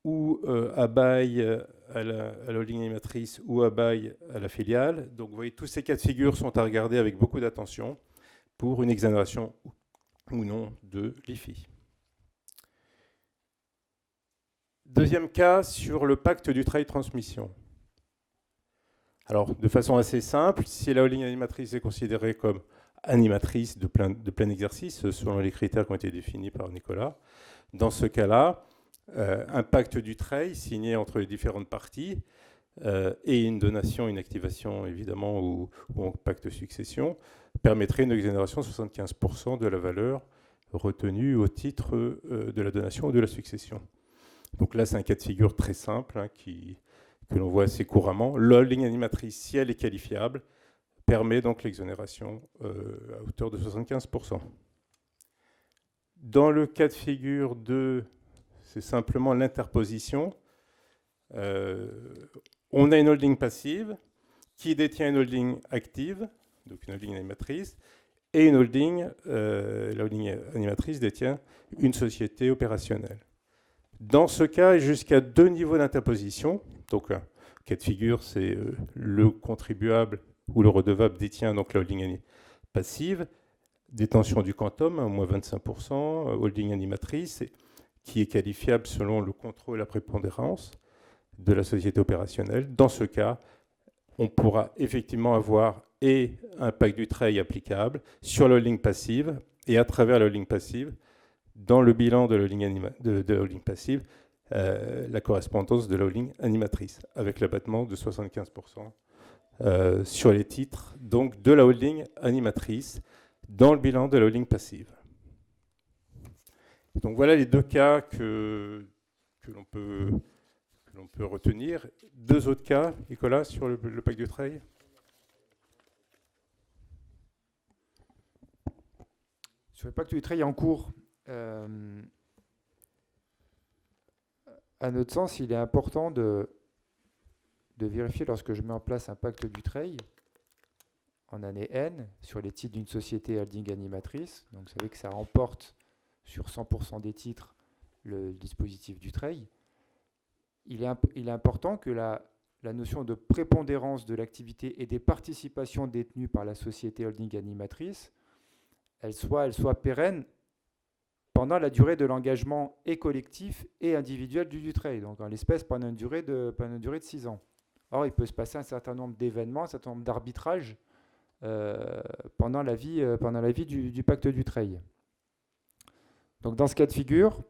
ou à bail à la holding animatrice, ou à bail à la filiale. Donc vous voyez, tous ces cas de figure sont à regarder avec beaucoup d'attention pour une exonération ou non de l'IFI. Deuxième cas, sur le pacte du travail transmission. Alors, de façon assez simple, si la holding animatrice est considérée comme animatrice de plein exercice, selon les critères qui ont été définis par Nicolas, dans ce cas-là, un pacte du travail signé entre les différentes parties et une donation, une activation, évidemment, ou un pacte de succession, permettrait une exonération de 75% de la valeur retenue au titre de la donation ou de la succession. Donc là, c'est un cas de figure très simple que l'on voit assez couramment. L'holding animatrice, si elle est qualifiable, permet donc l'exonération à hauteur de 75%. Dans le cas de figure 2, c'est simplement l'interposition. On a une holding passive qui détient une holding active, donc une holding animatrice, et une holding, la holding animatrice détient une société opérationnelle. Dans ce cas, jusqu'à 2 niveaux d'interposition. Donc, cas de figure, c'est le contribuable ou le redevable détient donc la holding passive, détention du quantum, moins 25%, holding animatrice, qui est qualifiable selon le contrôle et la prépondérance de la société opérationnelle. Dans ce cas, on pourra effectivement avoir et un pacte du travail applicable sur la holding passive et à travers la holding passive, dans le bilan de la holding passive, la correspondance de la holding animatrice, avec l'abattement de 75% sur les titres donc, de la holding animatrice dans le bilan de la holding passive. Donc voilà les 2 cas que l'on peut retenir. 2 autres cas, Nicolas, sur le pacte du travail. Sur le pacte du travail en cours, à notre sens, il est important de vérifier lorsque je mets en place un pacte du travail en année N sur les titres d'une société holding animatrice. Donc, vous savez que ça remporte sur 100% des titres le dispositif du travail. Il est important que la notion de prépondérance de l'activité et des participations détenues par la société holding animatrice, elle soit pérenne pendant la durée de l'engagement et collectif et individuel du travail, donc en l'espèce pendant une durée de 6 ans. Or, il peut se passer un certain nombre d'événements, un certain nombre d'arbitrages pendant la vie du pacte du travail. Donc dans ce cas de figure,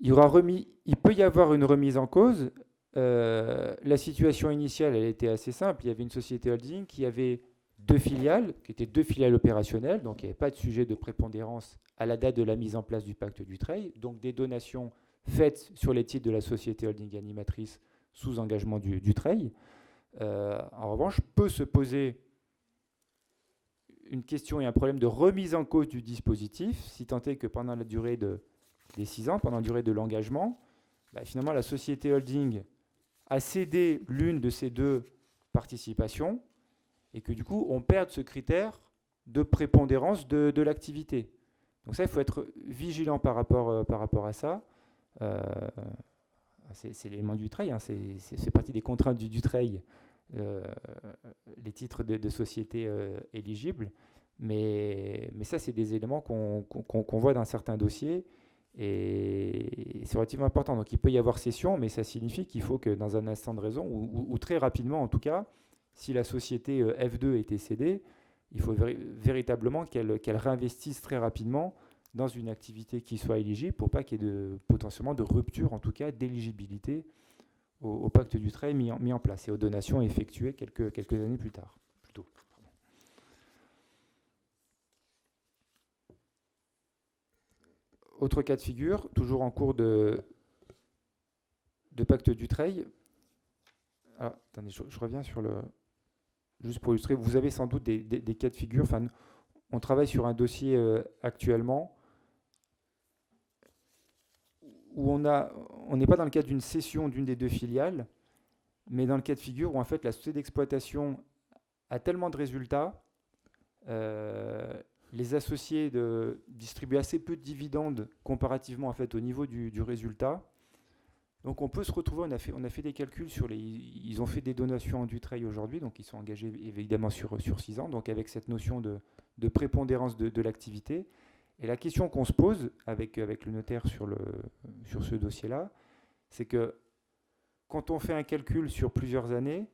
il peut y avoir une remise en cause. La situation initiale, elle était assez simple. Il y avait une société holding qui avait 2 filiales, qui étaient 2 filiales opérationnelles, donc il n'y avait pas de sujet de prépondérance à la date de la mise en place du pacte Dutreil, donc des donations faites sur les titres de la société holding animatrice sous engagement du Dutreil. En revanche, peut se poser une question et un problème de remise en cause du dispositif, si tant est que pendant la durée des 6 ans, pendant la durée de l'engagement, finalement la société holding a cédé l'une de ces 2 participations et que du coup on perd ce critère de prépondérance de l'activité. Donc ça, il faut être vigilant par rapport à ça. C'est l'élément du Dutreil, hein, c'est partie des contraintes du Dutreil, les titres de société éligibles. Mais ça, c'est des éléments qu'on voit dans certains dossiers et c'est relativement important. Donc il peut y avoir cession, mais ça signifie qu'il faut que dans un instant de raison, ou très rapidement en tout cas, si la société F2 était cédée, il faut véritablement qu'elle réinvestisse très rapidement dans une activité qui soit éligible pour pas qu'il y ait potentiellement de rupture, en tout cas d'éligibilité au pacte Dutreil mis en place et aux donations effectuées quelques années plus tard. Plutôt. Autre cas de figure, toujours en cours de pacte Dutreil. Ah, attendez, je reviens sur le... Juste pour illustrer, vous avez sans doute des cas de figure. Enfin, on travaille sur un dossier actuellement où on n'est pas dans le cadre d'une cession d'une des 2 filiales, mais dans le cas de figure où en fait la société d'exploitation a tellement de résultats, les associés distribuent assez peu de dividendes comparativement en fait au niveau du résultat. Donc on peut se retrouver, on a fait des calculs ils ont fait des donations en Dutreil aujourd'hui, donc ils sont engagés évidemment sur 6 ans, donc avec cette notion de prépondérance de l'activité. Et la question qu'on se pose avec le notaire sur ce dossier-là, c'est que quand on fait un calcul sur plusieurs années,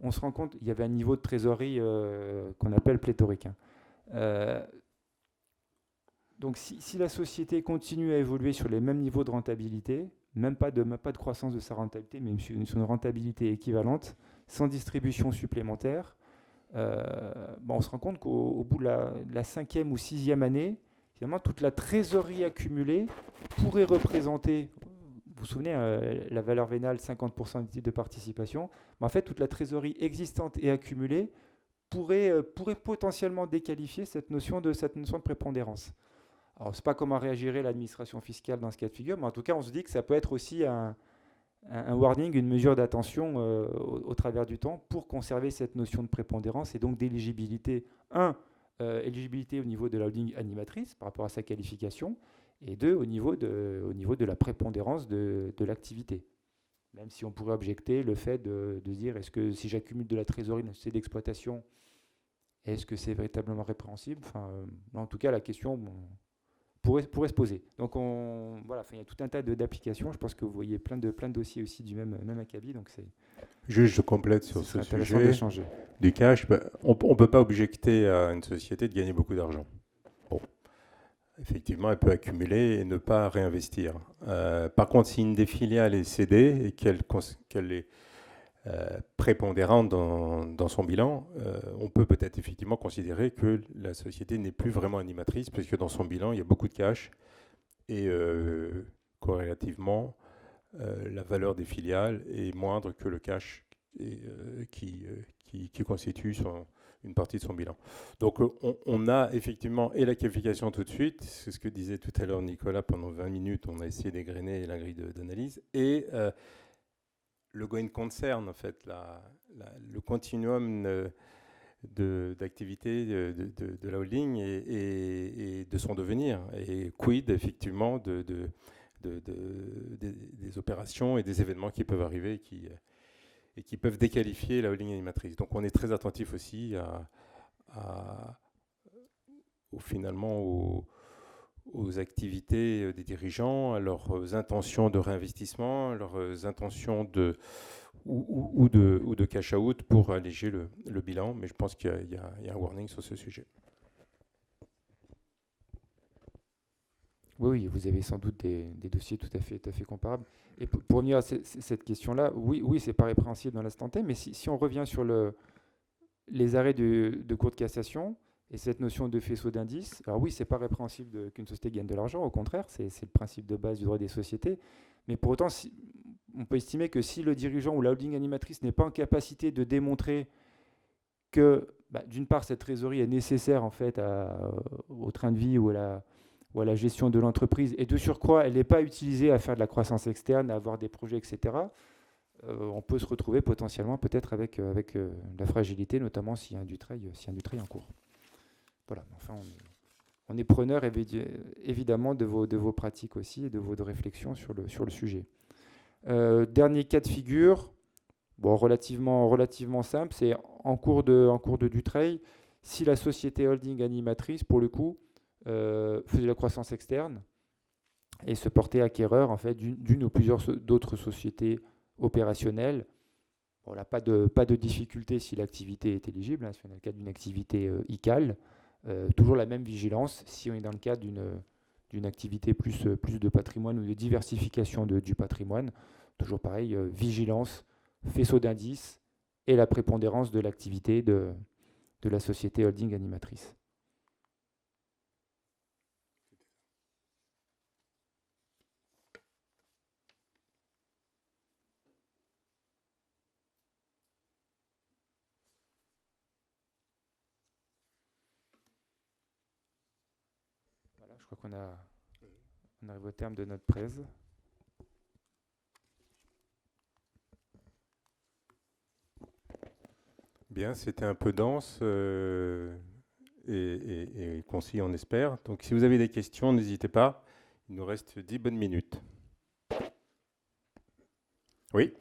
on se rend compte qu'il y avait un niveau de trésorerie qu'on appelle pléthorique. Donc si la société continue à évoluer sur les mêmes niveaux de rentabilité, même pas de croissance de sa rentabilité, mais sur une rentabilité équivalente, sans distribution supplémentaire, on se rend compte qu'au bout de la 5e ou 6e année, finalement, toute la trésorerie accumulée pourrait représenter, vous vous souvenez, la valeur vénale, 50% du titre de participation, mais en fait, toute la trésorerie existante et accumulée pourrait potentiellement déqualifier cette notion de prépondérance. Alors, je ne sais pas comment réagirait l'administration fiscale dans ce cas de figure, mais en tout cas, on se dit que ça peut être aussi un warning, une mesure d'attention au travers du temps pour conserver cette notion de prépondérance et donc d'éligibilité. Éligibilité au niveau de la holding animatrice par rapport à sa qualification, et 2, au niveau de la prépondérance de l'activité. Même si on pourrait objecter le fait de dire, est-ce que si j'accumule de la trésorerie dans une société d'exploitation, est-ce que c'est véritablement répréhensible ? En tout cas, la question pourrait se poser. Donc, il y a tout un tas d'applications. Je pense que vous voyez plein de dossiers aussi du même acabit. Donc Juste, je complète sur ce sujet du cash. On ne peut pas objecter à une société de gagner beaucoup d'argent. Bon. Effectivement, elle peut accumuler et ne pas réinvestir. Par contre, si une des filiales est cédée et qu'elle est prépondérante dans son bilan, on peut peut-être effectivement considérer que la société n'est plus vraiment animatrice, puisque dans son bilan, il y a beaucoup de cash et corrélativement, la valeur des filiales est moindre que le cash qui constitue une partie de son bilan. Donc on a effectivement et la qualification tout de suite, c'est ce que disait tout à l'heure Nicolas, pendant 20 minutes, on a essayé d'égrener la grille d'analyse, et le going concern, en fait, le continuum d'activité de la holding et de son devenir, et quid effectivement des opérations et des événements qui peuvent arriver et qui peuvent déqualifier la holding animatrice. Donc on est très attentif aussi finalement aux activités des dirigeants, à leurs intentions de réinvestissement, à leurs intentions ou de cash out pour alléger le bilan. Mais je pense qu'il y a un warning sur ce sujet. Oui, vous avez sans doute des dossiers tout à fait comparables. Et pour revenir à cette question-là, oui, c'est pas répréhensible dans l'instant T, mais si on revient sur les arrêts de Cour de cassation et cette notion de faisceau d'indices, alors oui, c'est pas répréhensible qu'une société gagne de l'argent, au contraire, c'est le principe de base du droit des sociétés. Mais pour autant, on peut estimer que si le dirigeant ou la holding animatrice n'est pas en capacité de démontrer que, d'une part, cette trésorerie est nécessaire en fait au train de vie ou à la gestion de l'entreprise, et de surcroît, elle n'est pas utilisée à faire de la croissance externe, à avoir des projets, etc., on peut se retrouver potentiellement peut-être avec la fragilité, notamment s'il y a un Dutreil en cours. Voilà, enfin, on est preneur évidemment de vos pratiques aussi et de vos réflexions sur le sujet. Dernier cas de figure, bon, relativement simple, c'est en cours de Dutreil, si la société holding animatrice, pour le coup, faisait de la croissance externe et se portait acquéreur en fait d'une ou plusieurs d'autres sociétés opérationnelles. Bon, là, pas de difficulté si l'activité est éligible, hein, si on est dans le cadre d'une activité ICAL. Toujours la même vigilance si on est dans le cadre d'une activité plus de patrimoine ou de diversification du patrimoine. Toujours pareil, vigilance, faisceau d'indices et la prépondérance de l'activité de la société holding animatrice. Voilà, je crois qu'on arrive au terme de notre presse. Bien, c'était un peu dense et concis, on espère. Donc, si vous avez des questions, n'hésitez pas. Il nous reste 10 bonnes minutes. Oui.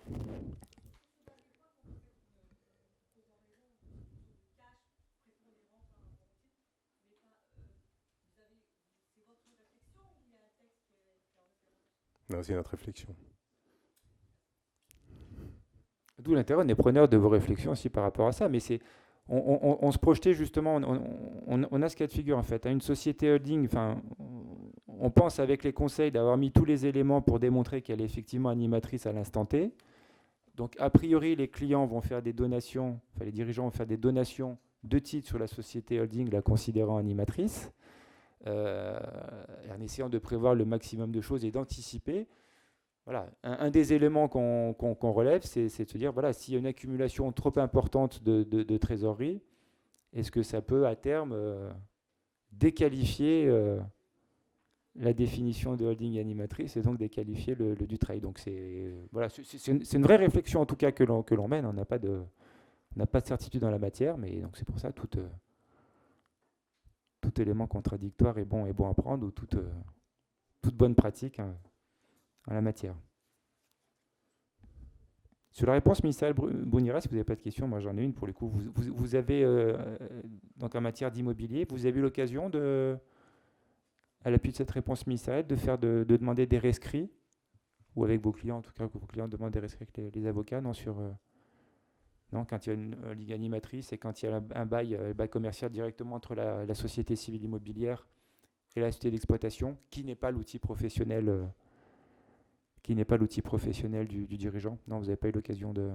Non, c'est notre réflexion. D'où l'intérêt, on est preneur de vos réflexions aussi par rapport à ça, mais on se projetait justement, on a ce cas de figure en fait, à une société holding, enfin, on pense avec les conseils d'avoir mis tous les éléments pour démontrer qu'elle est effectivement animatrice à l'instant T. Donc a priori, les clients vont faire des donations, enfin les dirigeants vont faire des donations de titres sur la société holding, la considérant animatrice, en essayant de prévoir le maximum de choses et d'anticiper. Voilà, un des éléments qu'on relève, c'est de se dire, voilà, s'il y a une accumulation trop importante de trésorerie, est-ce que ça peut à terme déqualifier la définition de holding animatrice et donc déqualifier le Dutreil. Donc c'est une vraie réflexion en tout cas que l'on mène. On n'a pas de certitude dans la matière, mais donc c'est pour ça tout élément contradictoire est bon à prendre, ou toute bonne pratique en la matière. Sur la réponse ministérielle Brunira, si vous n'avez pas de questions, moi j'en ai une pour le coup. Vous avez, donc en matière d'immobilier, vous avez eu l'occasion à l'appui de cette réponse ministérielle, de demander des rescrits, ou avec vos clients, en tout cas, que vos clients demandent des rescrits avec les avocats, non, non, quand il y a une ligue animatrice et quand il y a un bail commercial directement entre la société civile immobilière et la société d'exploitation, qui n'est pas l'outil professionnel du dirigeant. Non, vous n'avez pas eu l'occasion de...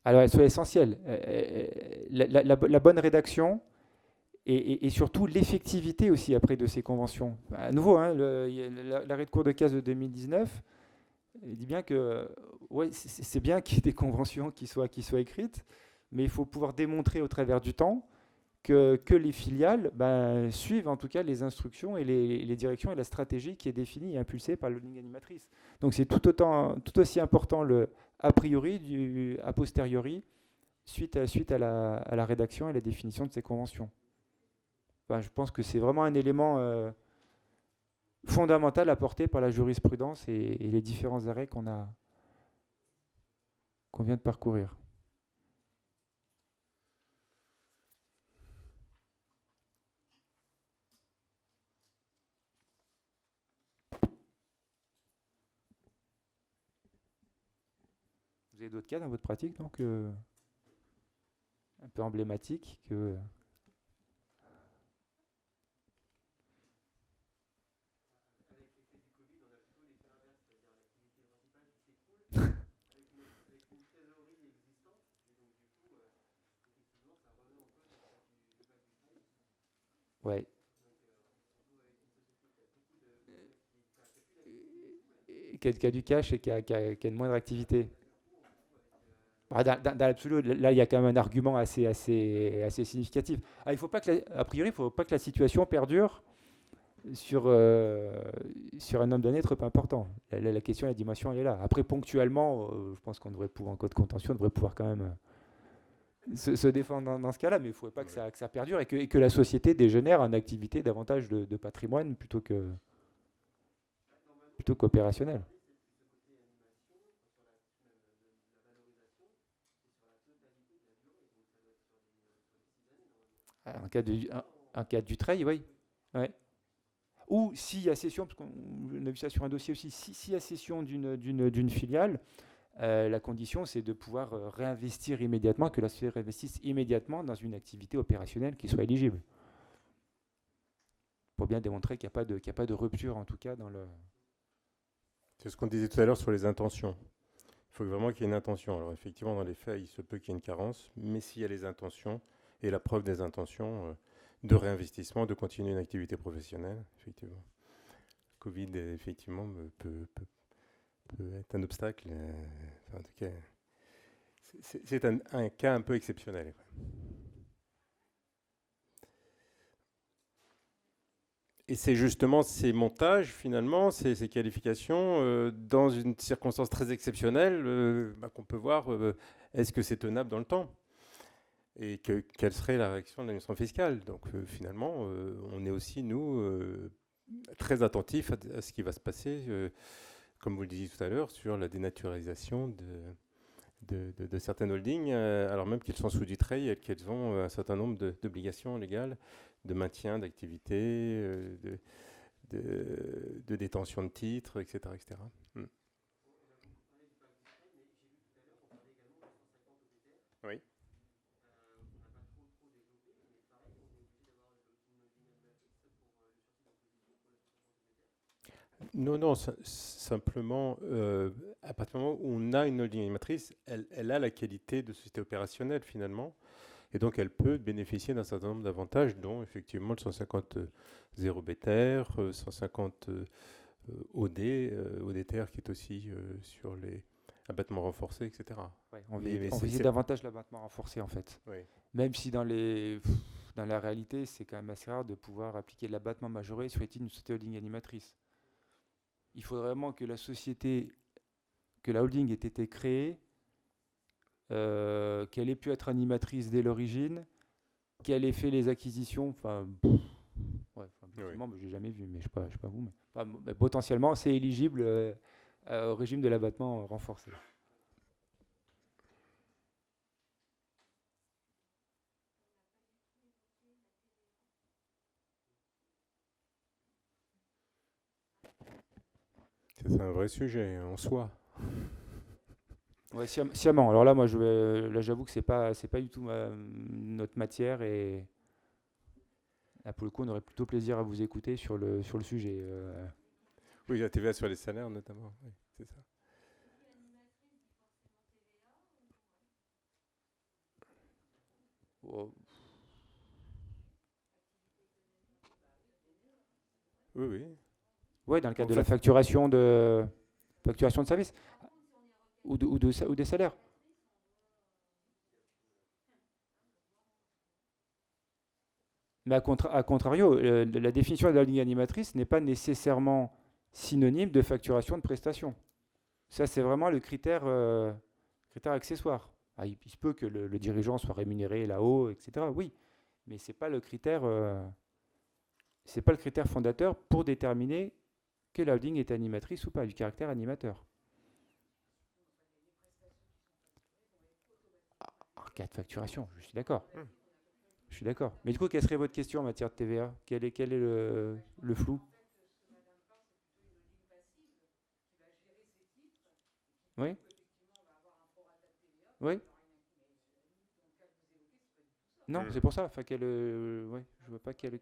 Alors, elles sont essentielles. La bonne rédaction et surtout l'effectivité aussi après de ces conventions. À nouveau, hein, l'arrêt de cour de casse de 2019 dit bien que ouais, c'est bien qu'il y ait des conventions qui soient écrites, mais il faut pouvoir démontrer au travers du temps que les filiales suivent en tout cas les instructions et les directions et la stratégie qui est définie et impulsée par l'holding animatrice. Donc c'est tout aussi important le a priori du a posteriori suite à la rédaction et la définition de ces conventions. Enfin, je pense que c'est vraiment un élément fondamental apporté par la jurisprudence et les différents arrêts qu'on vient de parcourir. Vous avez d'autres cas dans votre pratique, donc un peu emblématiques que... Ouais. Qui a du cash et qui a une moindre activité. Dans l'absolu, là, il y a quand même un argument assez significatif. Il faut pas que a priori, il ne faut pas que la situation perdure sur un nombre d'années trop important. La question, la dimension, elle est là. Après, ponctuellement, je pense qu'on devrait pouvoir, en code contention, on devrait pouvoir quand même se défendre dans ce cas-là, mais il ne faudrait pas que ça perdure et que la société dégénère en activité davantage de patrimoine plutôt qu'opérationnel. En cas du trail, oui. Ouais. Ou s'il y a cession, parce qu'on a vu ça sur un dossier aussi, s'il y a cession d'une filiale, la condition c'est de pouvoir réinvestir immédiatement, que la société réinvestisse immédiatement dans une activité opérationnelle qui soit éligible. Pour bien démontrer qu'il n'y a pas de rupture en tout cas dans le... C'est ce qu'on disait tout à l'heure sur les intentions. Il faut vraiment qu'il y ait une intention. Alors effectivement, dans les faits, il se peut qu'il y ait une carence, mais s'il y a les intentions et la preuve des intentions de réinvestissement, de continuer une activité professionnelle, effectivement. Covid, effectivement, peut être un obstacle. En tout cas, c'est un cas un peu exceptionnel. Et c'est justement ces montages, finalement, ces qualifications, dans une circonstance très exceptionnelle, qu'on peut voir, est-ce que c'est tenable dans le temps? Et quelle serait la réaction de l'administration fiscale? Donc finalement, on est aussi, nous, très attentifs à ce qui va se passer, comme vous le disiez tout à l'heure, sur la dénaturalisation de certaines holdings, alors même qu'ils sont sous du trail et qu'elles ont un certain nombre d'obligations légales de maintien d'activité, de détention de titres, etc. etc. Oui. Non, simplement, à partir du moment où on a une holding animatrice, elle a la qualité de société opérationnelle finalement, et donc elle peut bénéficier d'un certain nombre d'avantages, dont effectivement le 150 0 BTR, 150 ODTR qui est aussi sur les abattements renforcés, etc. Ouais, on visite davantage l'abattement renforcé en fait. Oui. Même si dans la réalité, c'est quand même assez rare de pouvoir appliquer l'abattement majoré sur une société holding animatrice. Il faudrait vraiment que la holding ait été créée, qu'elle ait pu être animatrice dès l'origine, qu'elle ait fait les acquisitions. Moi, j'ai jamais vu, mais je sais pas vous, mais potentiellement, c'est éligible au régime de l'abattement renforcé. C'est un vrai sujet en soi. Ouais, sciemment. Alors là, moi, j'avoue que c'est pas du tout notre matière et là, pour le coup, on aurait plutôt plaisir à vous écouter sur le sujet. Oui, la TVA sur les salaires notamment. Oui, c'est ça. Oh. Oui. Oui, dans le cadre de la facturation de services ou des salaires. Mais à contrario, la définition de la holding animatrice n'est pas nécessairement synonyme de facturation de prestations. Ça, c'est vraiment le critère accessoire. Il se peut que le dirigeant soit rémunéré là-haut, etc. Oui, mais c'est pas le critère fondateur pour déterminer que la holding est animatrice ou pas, du caractère animateur. En cas de facturation, je suis d'accord. Je suis d'accord. Mais du coup, quelle serait votre question en matière de TVA? Quel est le flou? Oui. Oui. Non, c'est pour ça. Enfin, ouais, je vois pas qu'elle.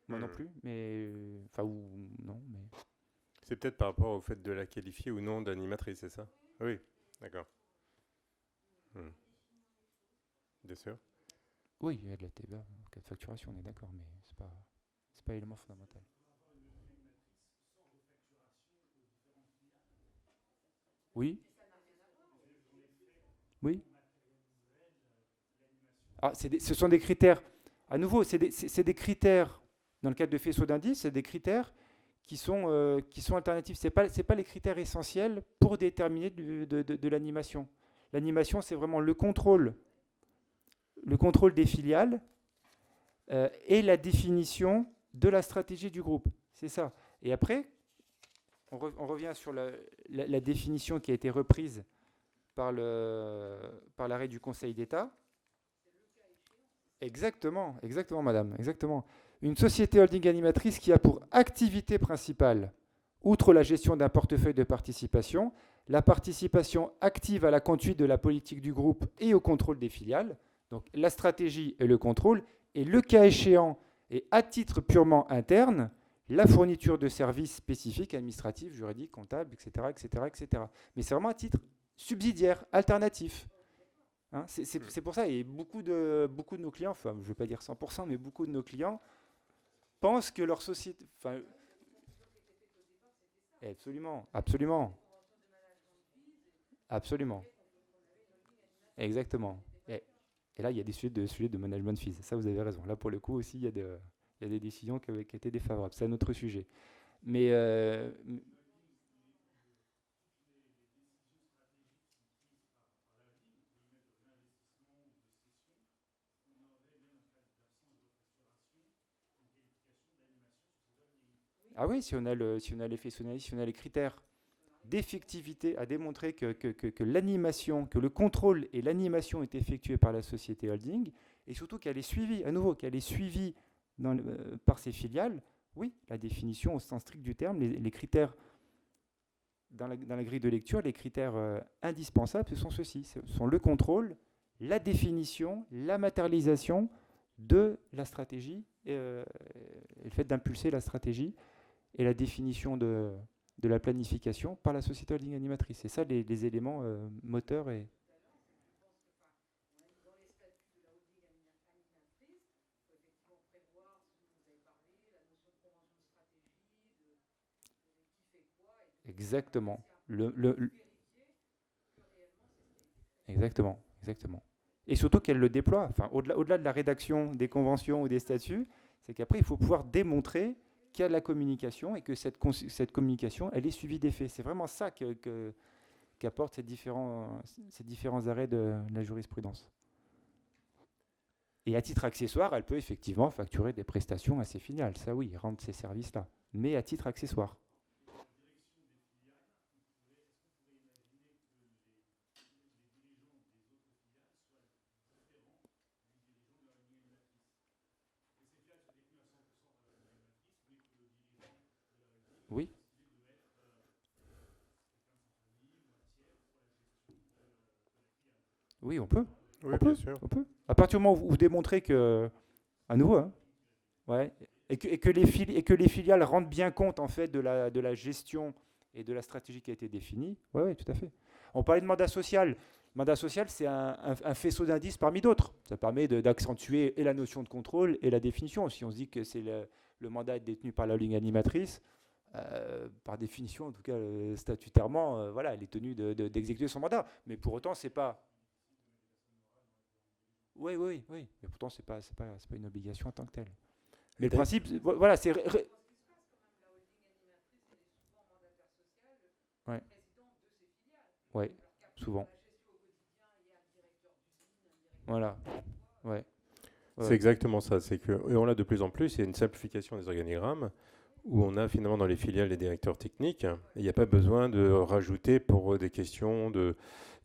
Moi non plus, mais enfin ou non, mais. C'est peut-être par rapport au fait de la qualifier ou non d'animatrice, c'est ça? Oui, d'accord. Bien sûr. Oui, il y a de la TVA en cas de facturation, on est d'accord, mais c'est pas l'élément fondamental. Oui. Oui. Ah, ce sont des critères. À nouveau, c'est des critères dans le cadre de faisceau d'indices, c'est des critères qui sont alternatifs. C'est pas les critères essentiels pour déterminer de l'animation. L'animation, c'est vraiment le contrôle des filiales et la définition de la stratégie du groupe. C'est ça. Et après, on revient sur la définition qui a été reprise par l'arrêt du Conseil d'État. Exactement, madame, exactement. Une société holding animatrice qui a pour activité principale, outre la gestion d'un portefeuille de participation, la participation active à la conduite de la politique du groupe et au contrôle des filiales, donc la stratégie et le contrôle, et le cas échéant, et à titre purement interne, la fourniture de services spécifiques, administratifs, juridiques, comptables, etc., etc., etc. Mais c'est vraiment à titre subsidiaire, alternatif. Hein, c'est pour ça, et beaucoup de nos clients, enfin je ne vais pas dire 100%, mais beaucoup de nos clients pensent que leur société... Absolument, absolument. Absolument. Exactement. Et là, il y a des sujets de management fees. Ça, vous avez raison. Là, pour le coup aussi, il y a des décisions qui étaient défavorables. C'est un autre sujet. Mais... ah oui, si on a l'effet Sonalis, si on a les critères d'effectivité à démontrer que l'animation, que le contrôle et l'animation est effectué par la société holding, et surtout qu'elle est suivie, à nouveau, qu'elle est suivie par ses filiales, oui, la définition au sens strict du terme, les critères dans la grille de lecture, les critères indispensables, ce sont ceux-ci. Ce sont le contrôle, la définition, la matérialisation de la stratégie, et le fait d'impulser la stratégie et la définition de la planification par la société holding animatrice. C'est ça les éléments moteurs. Et exactement. Exactement, exactement. Et surtout qu'elle le déploie. Enfin, au-delà de la rédaction des conventions ou des statuts, c'est qu'après, il faut pouvoir démontrer qu'il y a de la communication et que cette communication, elle est suivie des faits. C'est vraiment ça qu'apportent ces différents arrêts de la jurisprudence. Et à titre accessoire, elle peut effectivement facturer des prestations à ses filiales. Ça oui, rendre ces services-là. Mais à titre accessoire. Oui. Oui, on peut. Oui, bien sûr. On peut. À partir du moment où vous démontrez que, à nouveau, hein, ouais, et que les filiales rendent bien compte en fait de la gestion et de la stratégie qui a été définie, oui, tout à fait. On parlait de mandat social. Mandat social, c'est un faisceau d'indices parmi d'autres. Ça permet d'accentuer et la notion de contrôle et la définition. Si on se dit que c'est le mandat est détenu par la ligne animatrice, par définition, en tout cas statutairement, voilà, elle est tenue d'exécuter son mandat. Mais pour autant, c'est pas. Oui. Mais pourtant, c'est pas une obligation en tant que telle. Mais le principe, voilà, c'est. Ouais. Ouais, souvent. Voilà. Ouais. C'est exactement ça. C'est que, et on l'a de plus en plus, il y a une simplification des organigrammes où on a finalement dans les filiales les directeurs techniques. Il n'y a pas besoin de rajouter pour des questions de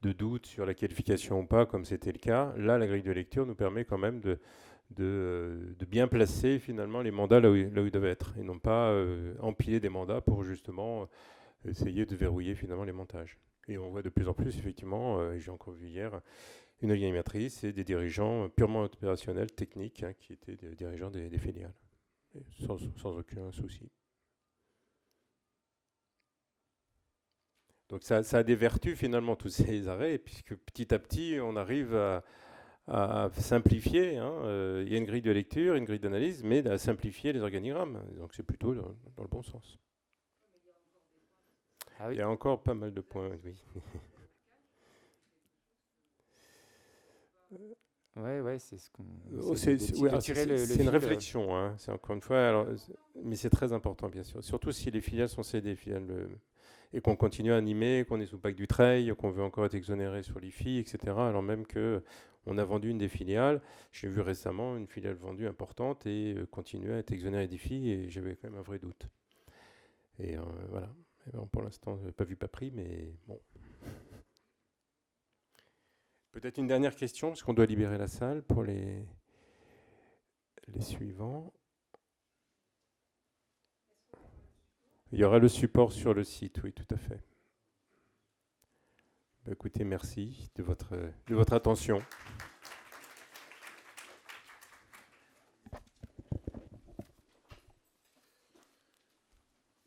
doute sur la qualification ou pas, comme c'était le cas. Là, la grille de lecture nous permet quand même de bien placer finalement les mandats là où ils doivent être et non pas empiler des mandats pour justement essayer de verrouiller finalement les montages. Et on voit de plus en plus, effectivement, et j'ai encore vu hier, une holding animatrice et des dirigeants purement opérationnels, techniques, hein, qui étaient des dirigeants des filiales, et sans aucun souci. Donc ça a des vertus finalement, tous ces arrêts, puisque petit à petit, on arrive à simplifier. Hein, il y a une grille de lecture, une grille d'analyse, mais à simplifier les organigrammes. Donc c'est plutôt dans le bon sens. Ah oui. Il y a encore pas mal de points, oui. Ouais, c'est ce qu'on. C'est une réflexion, hein, c'est encore une fois, alors, mais c'est très important, bien sûr. Surtout si les filiales sont cédées, et qu'on continue à animer, qu'on est sous Pacte Dutreil, qu'on veut encore être exonéré sur l'IFI, etc. Alors même qu'on a vendu une des filiales. J'ai vu récemment une filiale vendue importante et continuer à être exonéré d'IFI, et j'avais quand même un vrai doute. Et voilà. Et bon, pour l'instant, je n'ai pas vu, pas pris, mais bon. Peut-être une dernière question, parce qu'on doit libérer la salle pour les suivants. Il y aura le support sur le site, oui, tout à fait. Écoutez, merci de votre attention.